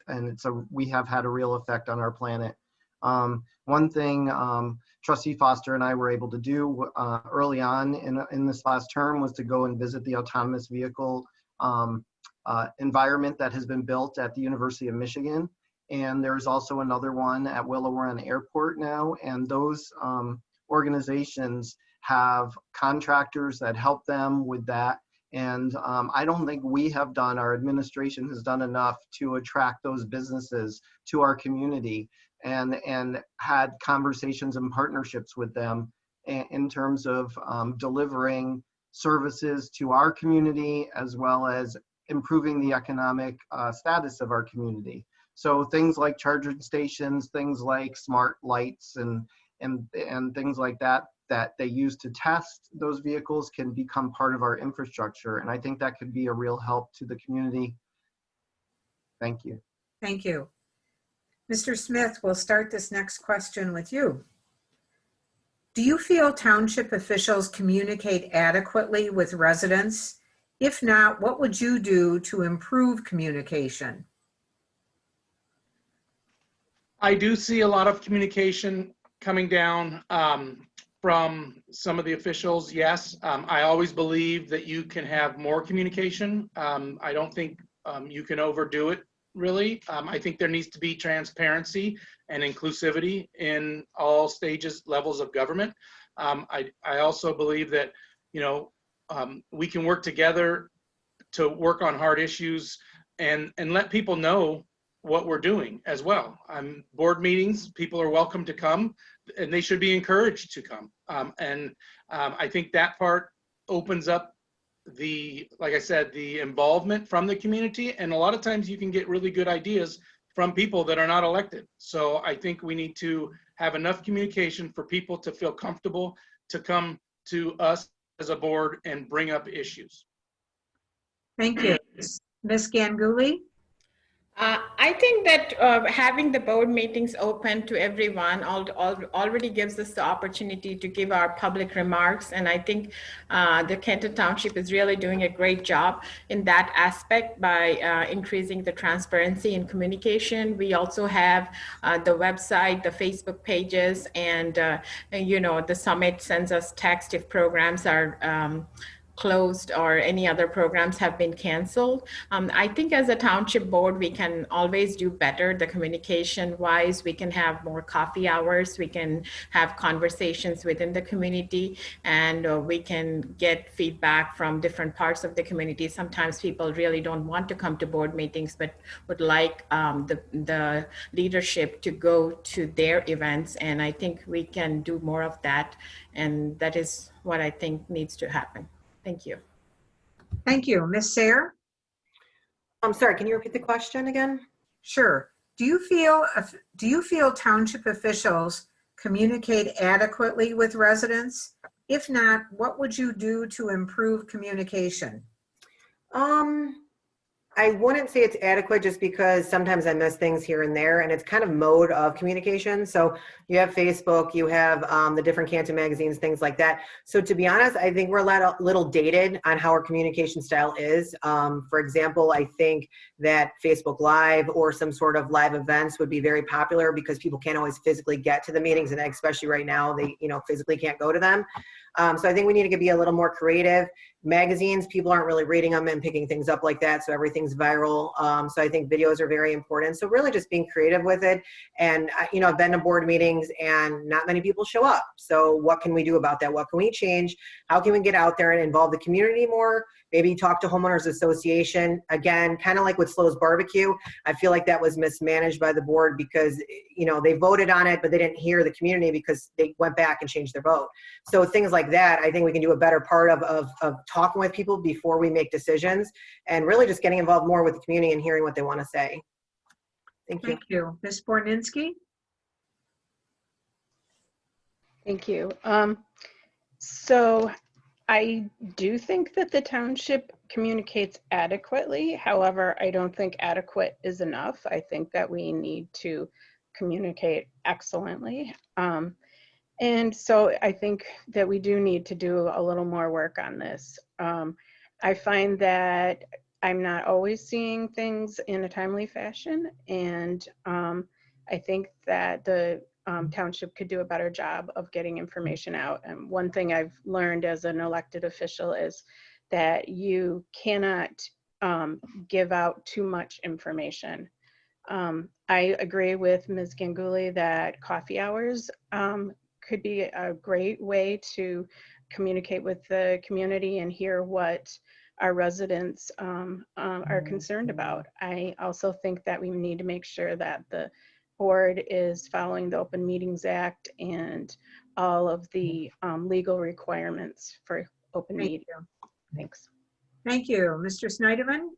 we have had a real effect on our planet. One thing Trustee Foster and I were able to do early on in this last term was to go and visit the autonomous vehicle environment that has been built at the University of Michigan. And there's also another one at Willow Run Airport now. And those organizations have contractors that help them with that. And I don't think our administration has done enough to attract those businesses to our community and had conversations and partnerships with them in terms of delivering services to our community, as well as improving the economic status of our community. So things like charging stations, things like smart lights and things like that they use to test those vehicles can become part of our infrastructure. And I think that could be a real help to the community. Thank you. Thank you. Mr. Smith, we'll start this next question with you. Do you feel township officials communicate adequately with residents? If not, what would you do to improve communication? I do see a lot of communication coming down. from some of the officials, yes. I always believe that you can have more communication. I don't think you can overdo it, really. I think there needs to be transparency and inclusivity in all stages, levels of government. I also believe that, you know, we can work together to work on hard issues and let people know what we're doing as well. Board meetings, people are welcome to come, and they should be encouraged to come. I think that part opens up like I said, the involvement from the community. And a lot of times you can get really good ideas from people that are not elected. So I think we need to have enough communication for people to feel comfortable to come to us as a board and bring up issues. Thank you. Ms. Ganguly? I think that having the board meetings open to everyone already gives us the opportunity to give our public remarks. And I think the Canton Township is really doing a great job in that aspect by increasing the transparency and communication. We also have the website, the Facebook pages, and you know, the summit sends us text if programs are closed or any other programs have been canceled. I think as a township board, we can always do better. The communication wise, we can have more coffee hours. We can have conversations within the community, and we can get feedback from different parts of the community. Sometimes people really don't want to come to board meetings, but would like the leadership to go to their events. And I think we can do more of that. And that is what I think needs to happen. Thank you. Thank you. Ms. Sayre? I'm sorry, can you repeat the question again? Sure. Do you feel township officials communicate adequately with residents? If not, what would you do to improve communication? I wouldn't say it's adequate just because sometimes I miss things here and there, and it's kind of mode of communication. So you have Facebook, you have the different Canton magazines, things like that. So to be honest, I think we're a little dated on how our communication style is. For example, I think that Facebook Live or some sort of live events would be very popular because people can't always physically get to the meetings, and especially right now, they physically can't go to them. So I think we need to be a little more creative. Magazines, people aren't really reading them and picking things up like that, so everything's viral. So I think videos are very important. So really just being creative with it. And I've been to board meetings and not many people show up. So what can we do about that? What can we change? How can we get out there and involve the community more? Maybe talk to homeowners association. Again, kind of like with Slow's Barbecue, I feel like that was mismanaged by the board because they voted on it, but they didn't hear the community because they went back and changed their vote. So things like that, I think we can do a better part of talking with people before we make decisions, and really just getting involved more with the community and hearing what they want to say. Thank you. Thank you. Ms. Borninski? Thank you. So I do think that the township communicates adequately. However, I don't think adequate is enough. I think that we need to communicate excellently. And so I think that we do need to do a little more work on this. I find that I'm not always seeing things in a timely fashion, and I think that the township could do a better job of getting information out. And one thing I've learned as an elected official is that you cannot give out too much information. I agree with Ms. Ganguly that coffee hours could be a great way to communicate with the community and hear what our residents are concerned about. I also think that we need to make sure that the board is following the Open Meetings Act and all of the legal requirements for open meetings. Thanks. Thank you. Mr. Sneideman?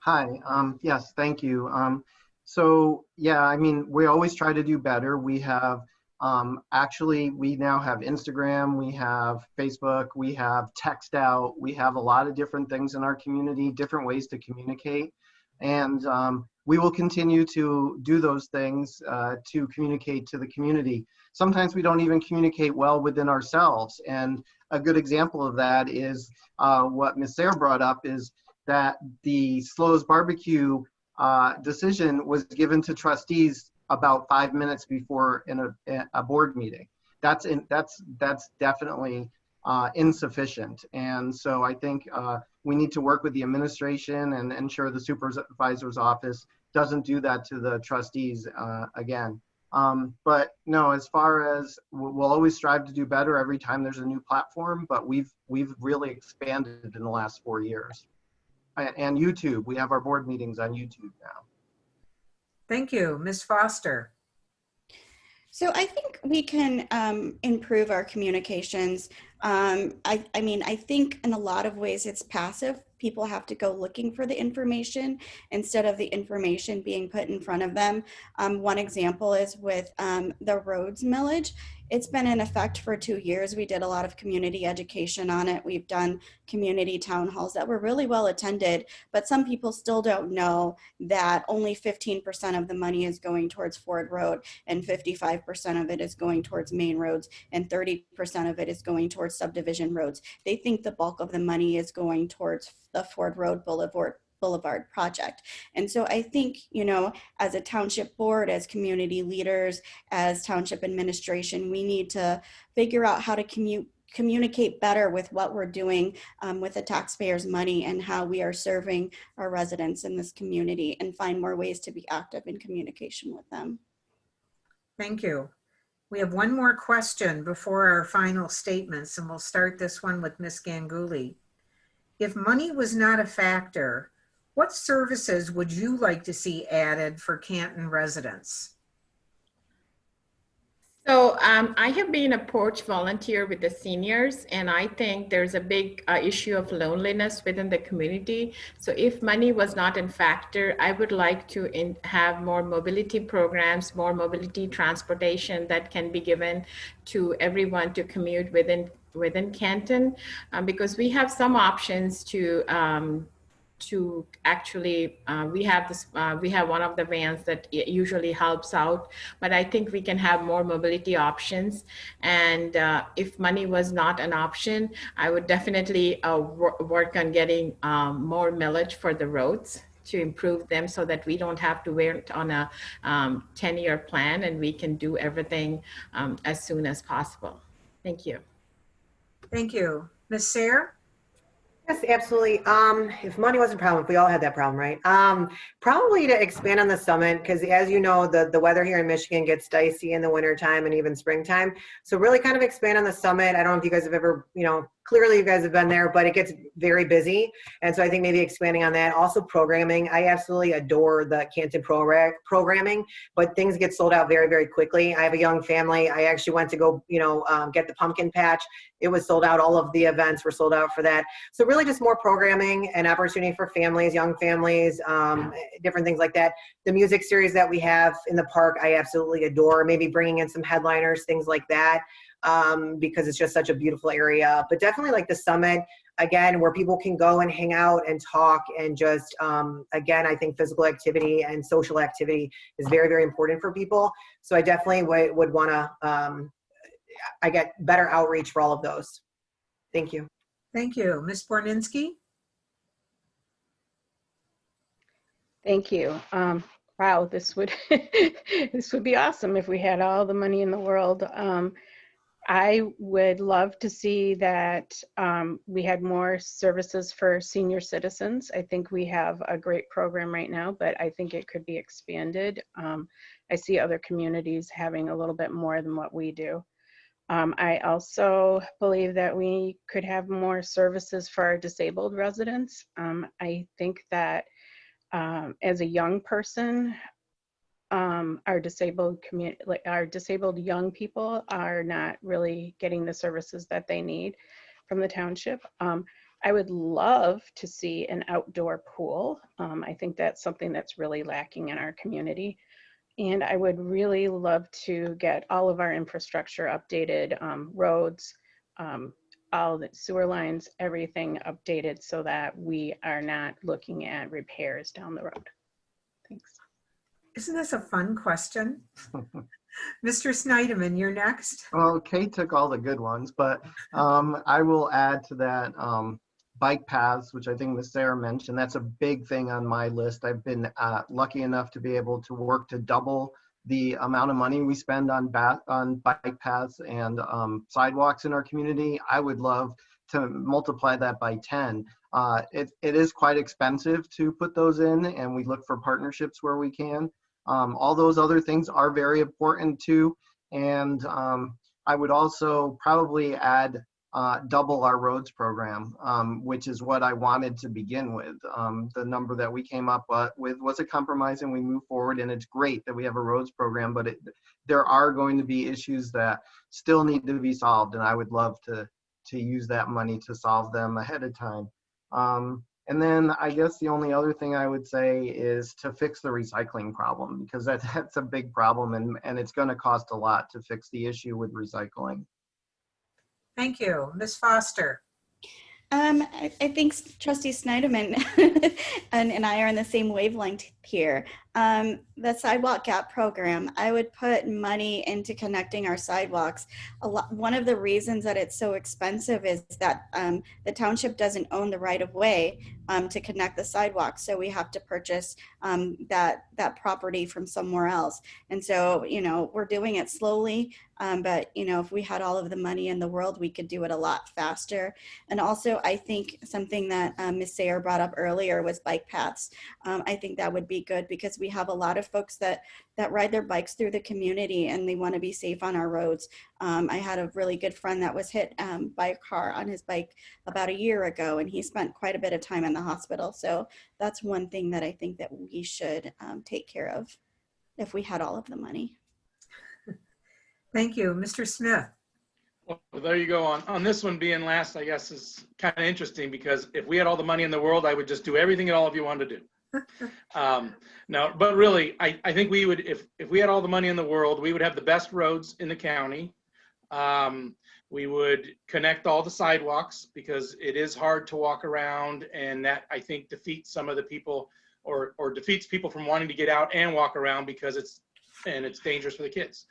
Hi, yes, thank you. So yeah, I mean, we always try to do better. We have, actually, we now have Instagram, we have Facebook, we have text out, we have a lot of different things in our community, different ways to communicate. And we will continue to do those things to communicate to the community. Sometimes we don't even communicate well within ourselves. And a good example of that is what Ms. Sayre brought up, is that the Slow's Barbecue decision was given to trustees about 5 minutes before in a board meeting. that's definitely insufficient. And so I think we need to work with the administration and ensure the supervisor's office doesn't do that to the trustees again. But no, as far as we'll always strive to do better every time there's a new platform, but we've really expanded in the last 4 years. And YouTube, we have our board meetings on YouTube now. Thank you. Ms. Foster. So I think we can improve our communications. I mean, I think in a lot of ways it's passive. People have to go looking for the information instead of the information being put in front of them. One example is with the roads millage. It's been in effect for 2 years. We did a lot of community education on it. We've done community town halls that were really well attended, but some people still don't know that only 15% of the money is going towards Ford Road and 55% of it is going towards main roads and 30% of it is going towards subdivision roads. They think the bulk of the money is going towards the Ford Road Boulevard project. And so I think, you know, as a township board, as community leaders, as township administration, we need to figure out how to communicate better with what we're doing with the taxpayers' money and how we are serving our residents in this community and find more ways to be active in communication with them. Thank you. We have one more question before our final statements, and we'll start this one with Ms. Ganguly. If money was not a factor, what services would you like to see added for Canton residents? So I have been a porch volunteer with the seniors, and I think there's a big issue of loneliness within the community. So if money was not a factor, I would like to have more mobility programs, more mobility transportation that can be given to everyone to commute within Canton, because we have some options to actually, we have one of the vans that usually helps out, but I think we can have more mobility options. And if money was not an option, I would definitely work on getting more millage for the roads to improve them so that we don't have to wait on a 10-year plan and we can do everything as soon as possible. Thank you. Thank you. Ms. Sayre? Yes, absolutely. If money wasn't a problem, if we all had that problem, right? Probably to expand on the summit, because as you know, the weather here in Michigan gets dicey in the wintertime and even springtime. So really kind of expand on the summit. I don't know if you guys have ever, you know, clearly you guys have been there, but it gets very busy. And so I think maybe expanding on that. Also programming. I absolutely adore the Canton programming, but things get sold out very, very quickly. I have a young family. I actually went to go, you know, get the pumpkin patch. It was sold out. All of the events were sold out for that. So really just more programming and opportunity for families, young families, different things like that. The music series that we have in the park, I absolutely adore. Maybe bringing in some headliners, things like that. Because it's just such a beautiful area. But definitely like the summit, again, where people can go and hang out and talk and just, again, I think physical activity and social activity is very, very important for people. So I definitely would want to, I get better outreach for all of those. Thank you. Thank you. Ms. Borninski? Thank you. Wow, this would this would be awesome if we had all the money in the world. I would love to see that we had more services for senior citizens. I think we have a great program right now, but I think it could be expanded. I see other communities having a little bit more than what we do. I also believe that we could have more services for our disabled residents. I think that as a young person, our disabled young people are not really getting the services that they need from the township. I would love to see an outdoor pool. I think that's something that's really lacking in our community. And I would really love to get all of our infrastructure updated, roads, all the sewer lines, everything updated so that we are not looking at repairs down the road. Thanks. Isn't this a fun question? Mr. Sneideman, you're next. Well, Kate took all the good ones, but I will add to that bike paths, which I think Ms. Sayre mentioned. That's a big thing on my list. I've been lucky enough to be able to work to double the amount of money we spend on bike paths and sidewalks in our community, I would love to multiply that by 10. It is quite expensive to put those in, and we look for partnerships where we can. All those other things are very important too. And I would also probably add double our roads program, which is what I wanted to begin with. The number that we came up with was a compromise, and we move forward, and it's great that we have a roads program, but there are going to be issues that still need to be solved, and I would love to use that money to solve them ahead of time. And then I guess the only other thing I would say is to fix the recycling problem, because that's a big problem, and it's going to cost a lot to fix the issue with recycling. Thank you. Ms. Foster. I think Trustee Sneideman and I are on the same wavelength here. The sidewalk gap program, I would put money into connecting our sidewalks. One of the reasons that it's so expensive is that the township doesn't own the right of way to connect the sidewalks, so we have to purchase that property from somewhere else. And so, you know, we're doing it slowly, but you know, if we had all of the money in the world, we could do it a lot faster. And also, I think something that Ms. Sayre brought up earlier was bike paths. I think that would be good, because we have a lot of folks that ride their bikes through the community, and they want to be safe on our roads. I had a really good friend that was hit by a car on his bike about a year ago, and he spent quite a bit of time in the hospital. So that's one thing that I think that we should take care of if we had all of the money. Thank you. Mr. Smith. Well, there you go. On this one being last, I guess is kind of interesting, because if we had all the money in the world, I would just do everything that all of you wanted to do. No, but really, I think we would, if we had all the money in the world, we would have the best roads in the county. We would connect all the sidewalks, because it is hard to walk around, and that I think defeats some of the people, or defeats people from wanting to get out and walk around, because it's dangerous for the kids.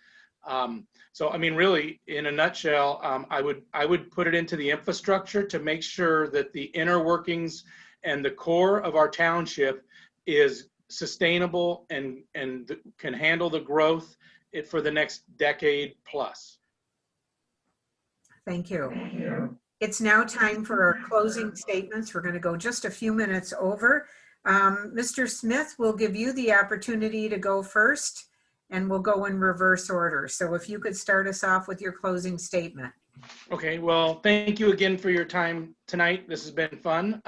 So I mean, really, in a nutshell, I would put it into the infrastructure to make sure that the inner workings and the core of our township is sustainable and can handle the growth for the next decade plus. Thank you. It's now time for our closing statements. We're going to go just a few minutes over. Mr. Smith, we'll give you the opportunity to go first, and we'll go in reverse order. So if you could start us off with your closing statement. Okay, well, thank you again for your time tonight. This has been fun.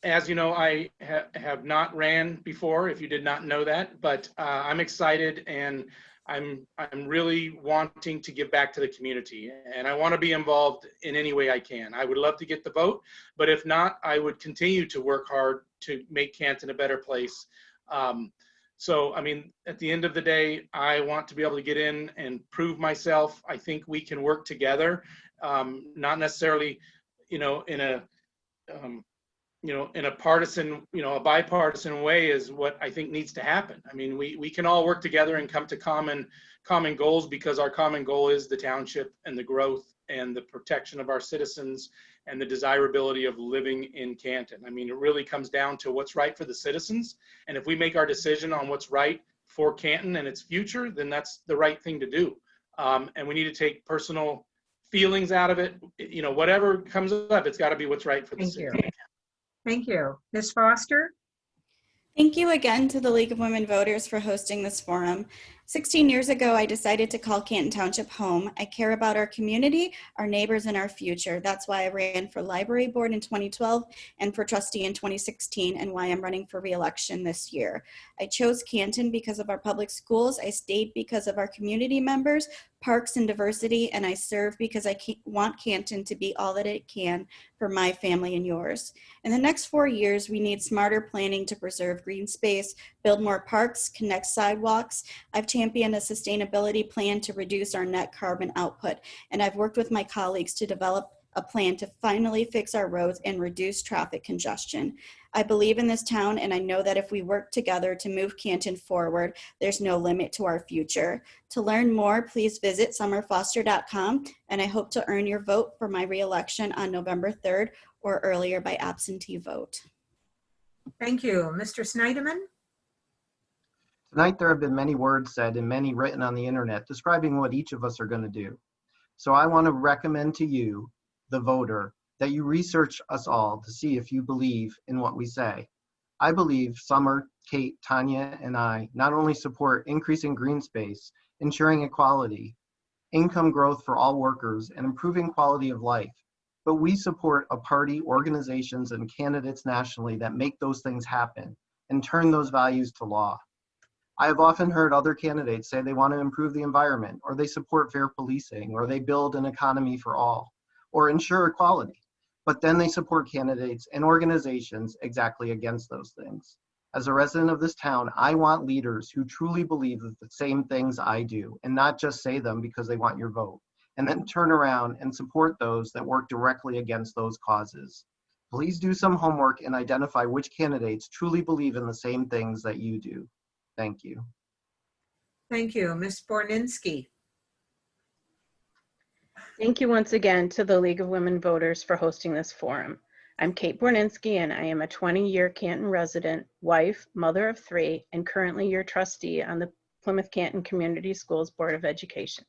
As you know, I have not ran before, if you did not know that, but I'm excited, and I'm really wanting to give back to the community, and I want to be involved in any way I can. I would love to get the vote, but if not, I would continue to work hard to make Canton a better place. So, I mean, at the end of the day, I want to be able to get in and prove myself. I think we can work together, not necessarily, in a partisan, a bipartisan way is what I think needs to happen. I mean, we can all work together and come to common goals, because our common goal is the township and the growth and the protection of our citizens and the desirability of living in Canton. I mean, it really comes down to what's right for the citizens. And if we make our decision on what's right for Canton and its future, then that's the right thing to do. And we need to take personal feelings out of it. Whatever comes up, it's got to be what's right for the city. Thank you. Ms. Foster? Thank you again to the League of Women Voters for hosting this forum. 16 years ago, I decided to call Canton Township home. I care about our community, our neighbors, and our future. That's why I ran for library board in 2012 and for trustee in 2016, and why I'm running for re-election this year. I chose Canton because of our public schools. I stayed because of our community members, parks, and diversity, and I serve because I want Canton to be all that it can for my family and yours. In the next 4 years, we need smarter planning to preserve green space, build more parks, connect sidewalks. I've championed a sustainability plan to reduce our net carbon output, and I've worked with my colleagues to develop a plan to finally fix our roads and reduce traffic congestion. I believe in this town, and I know that if we work together to move Canton forward, there's no limit to our future. To learn more, please visit sommerfoster.com, and I hope to earn your vote for my re-election on November 3rd or earlier by absentee vote. Thank you. Mr. Sneideman? Tonight, there have been many words said and many written on the internet describing what each of us are going to do. So I want to recommend to you, the voter, that you research us all to see if you believe in what we say. I believe Sommer, Kate, Tanya, and I not only support increasing green space, ensuring equality, income growth for all workers, and improving quality of life, but we support a party, organizations, and candidates nationally that make those things happen and turn those values to law. I have often heard other candidates say they want to improve the environment, or they support fair policing, or they build an economy for all, or ensure equality. But then they support candidates and organizations exactly against those things. As a resident of this town, I want leaders who truly believe the same things I do, and not just say them because they want your vote, and then turn around and support those that work directly against those causes. Please do some homework and identify which candidates truly believe in the same things that you do. Thank you. Thank you. Ms. Borninski. Thank you once again to the League of Women Voters for hosting this forum. I'm Kate Borninski, and I am a 20-year Canton resident, wife, mother of 3, and currently your trustee on the Plymouth Canton Community Schools Board of Education.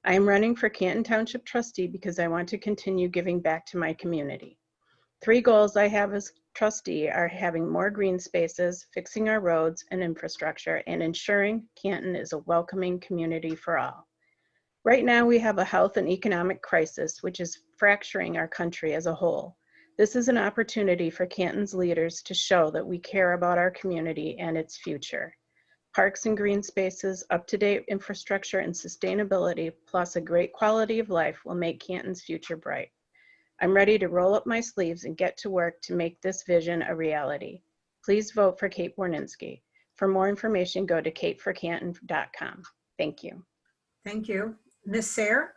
I am running for Canton Township trustee because I want to continue giving back to my community. 3 goals I have as trustee are having more green spaces, fixing our roads and infrastructure, and ensuring Canton is a welcoming community for all. Right now, we have a health and economic crisis, which is fracturing our country as a whole. This is an opportunity for Canton's leaders to show that we care about our community and its future. Parks and green spaces, up-to-date infrastructure, and sustainability, plus a great quality of life will make Canton's future bright. I'm ready to roll up my sleeves and get to work to make this vision a reality. Please vote for Kate Borninski. For more information, go to kateforcanton.com. Thank you. Thank you. Ms. Sayre?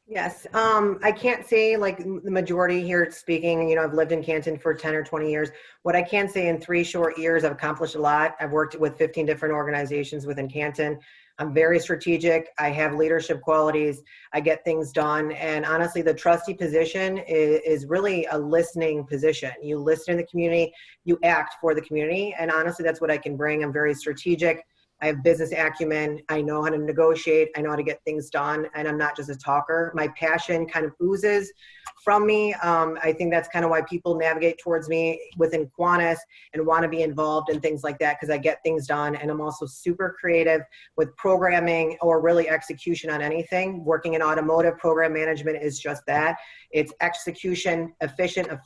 Yes, I can't say like the majority here speaking, I've lived in Canton for 10 or 20 years. What I can say in 3 short years, I've accomplished a lot. I've worked with 15 different organizations within Canton. I'm very strategic. I have leadership qualities. I get things done. And honestly, the trustee position is really a listening position. You listen to the community, you act for the community. And honestly, that's what I can bring. I'm very strategic. I have business acumen. I know how to negotiate. I know how to get things done. And I'm not just a talker. My passion kind of oozes from me. I think that's kind of why people navigate towards me within Kiwanis and want to be involved in things like that, because I get things done. And I'm also super creative with programming or really execution on anything. Working in automotive program management is just that. It's execution, efficient and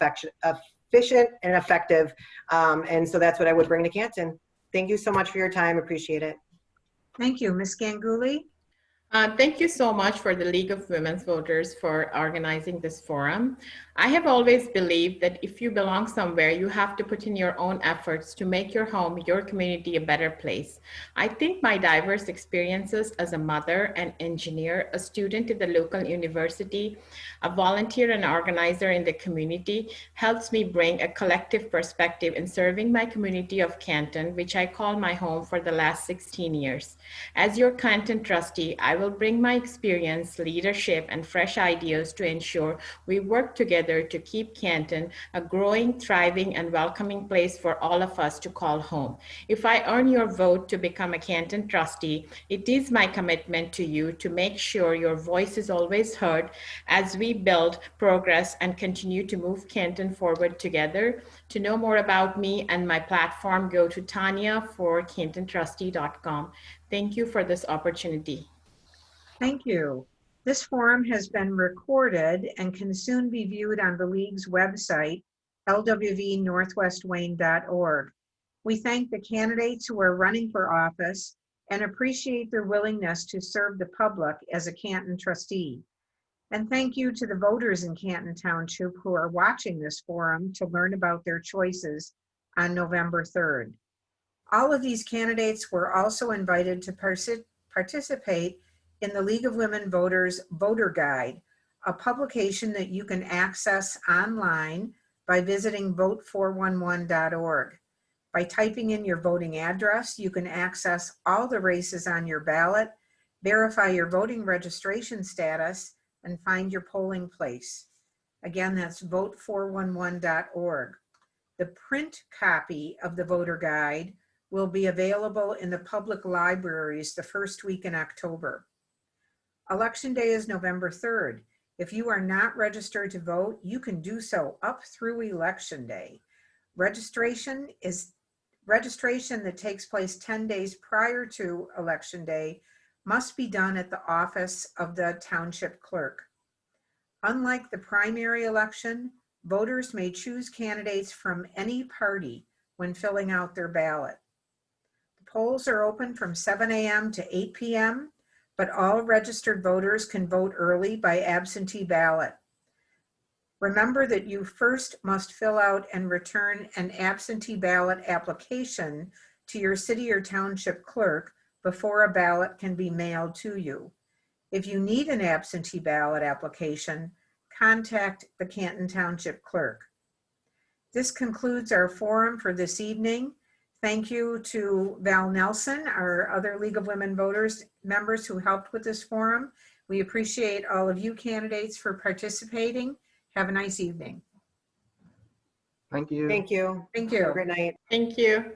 effective. And so that's what I would bring to Canton. Thank you so much for your time. Appreciate it. Thank you. Ms. Ganguly? Thank you so much for the League of Women's Voters for organizing this forum. I have always believed that if you belong somewhere, you have to put in your own efforts to make your home, your community a better place. I think my diverse experiences as a mother, an engineer, a student at the local university, a volunteer and organizer in the community helps me bring a collective perspective in serving my community of Canton, which I call my home for the last 16 years. As your Canton trustee, I will bring my experience, leadership, and fresh ideas to ensure we work together to keep Canton a growing, thriving, and welcoming place for all of us to call home. If I earn your vote to become a Canton trustee, it is my commitment to you to make sure your voice is always heard as we build, progress, and continue to move Canton forward together. To know more about me and my platform, go to taniaforcantontrustee.com. Thank you for this opportunity. Thank you. This forum has been recorded and can soon be viewed on the League's website, lwvnorthwestwayne.org. We thank the candidates who are running for office and appreciate their willingness to serve the public as a Canton trustee. And thank you to the voters in Canton Township who are watching this forum to learn about their choices on November 3rd. All of these candidates were also invited to participate in the League of Women Voters Voter Guide, a publication that you can access online by visiting vote411.org. By typing in your voting address, you can access all the races on your ballot, verify your voting registration status, and find your polling place. Again, that's vote411.org. The print copy of the voter guide will be available in the public libraries the first week in October. Election Day is November 3rd. If you are not registered to vote, you can do so up through Election Day. Registration that takes place 10 days prior to Election Day must be done at the office of the Township Clerk. Unlike the primary election, voters may choose candidates from any party when filling out their ballot. The polls are open from 7 a.m. to 8 p.m., but all registered voters can vote early by absentee ballot. Remember that you first must fill out and return an absentee ballot application to your city or township clerk before a ballot can be mailed to you. If you need an absentee ballot application, contact the Canton Township Clerk. This concludes our forum for this evening. Thank you to Val Nelson, our other League of Women Voters members who helped with this forum. We appreciate all of you candidates for participating. Have a nice evening. Thank you. Thank you. Thank Have a you. great night. Thank you.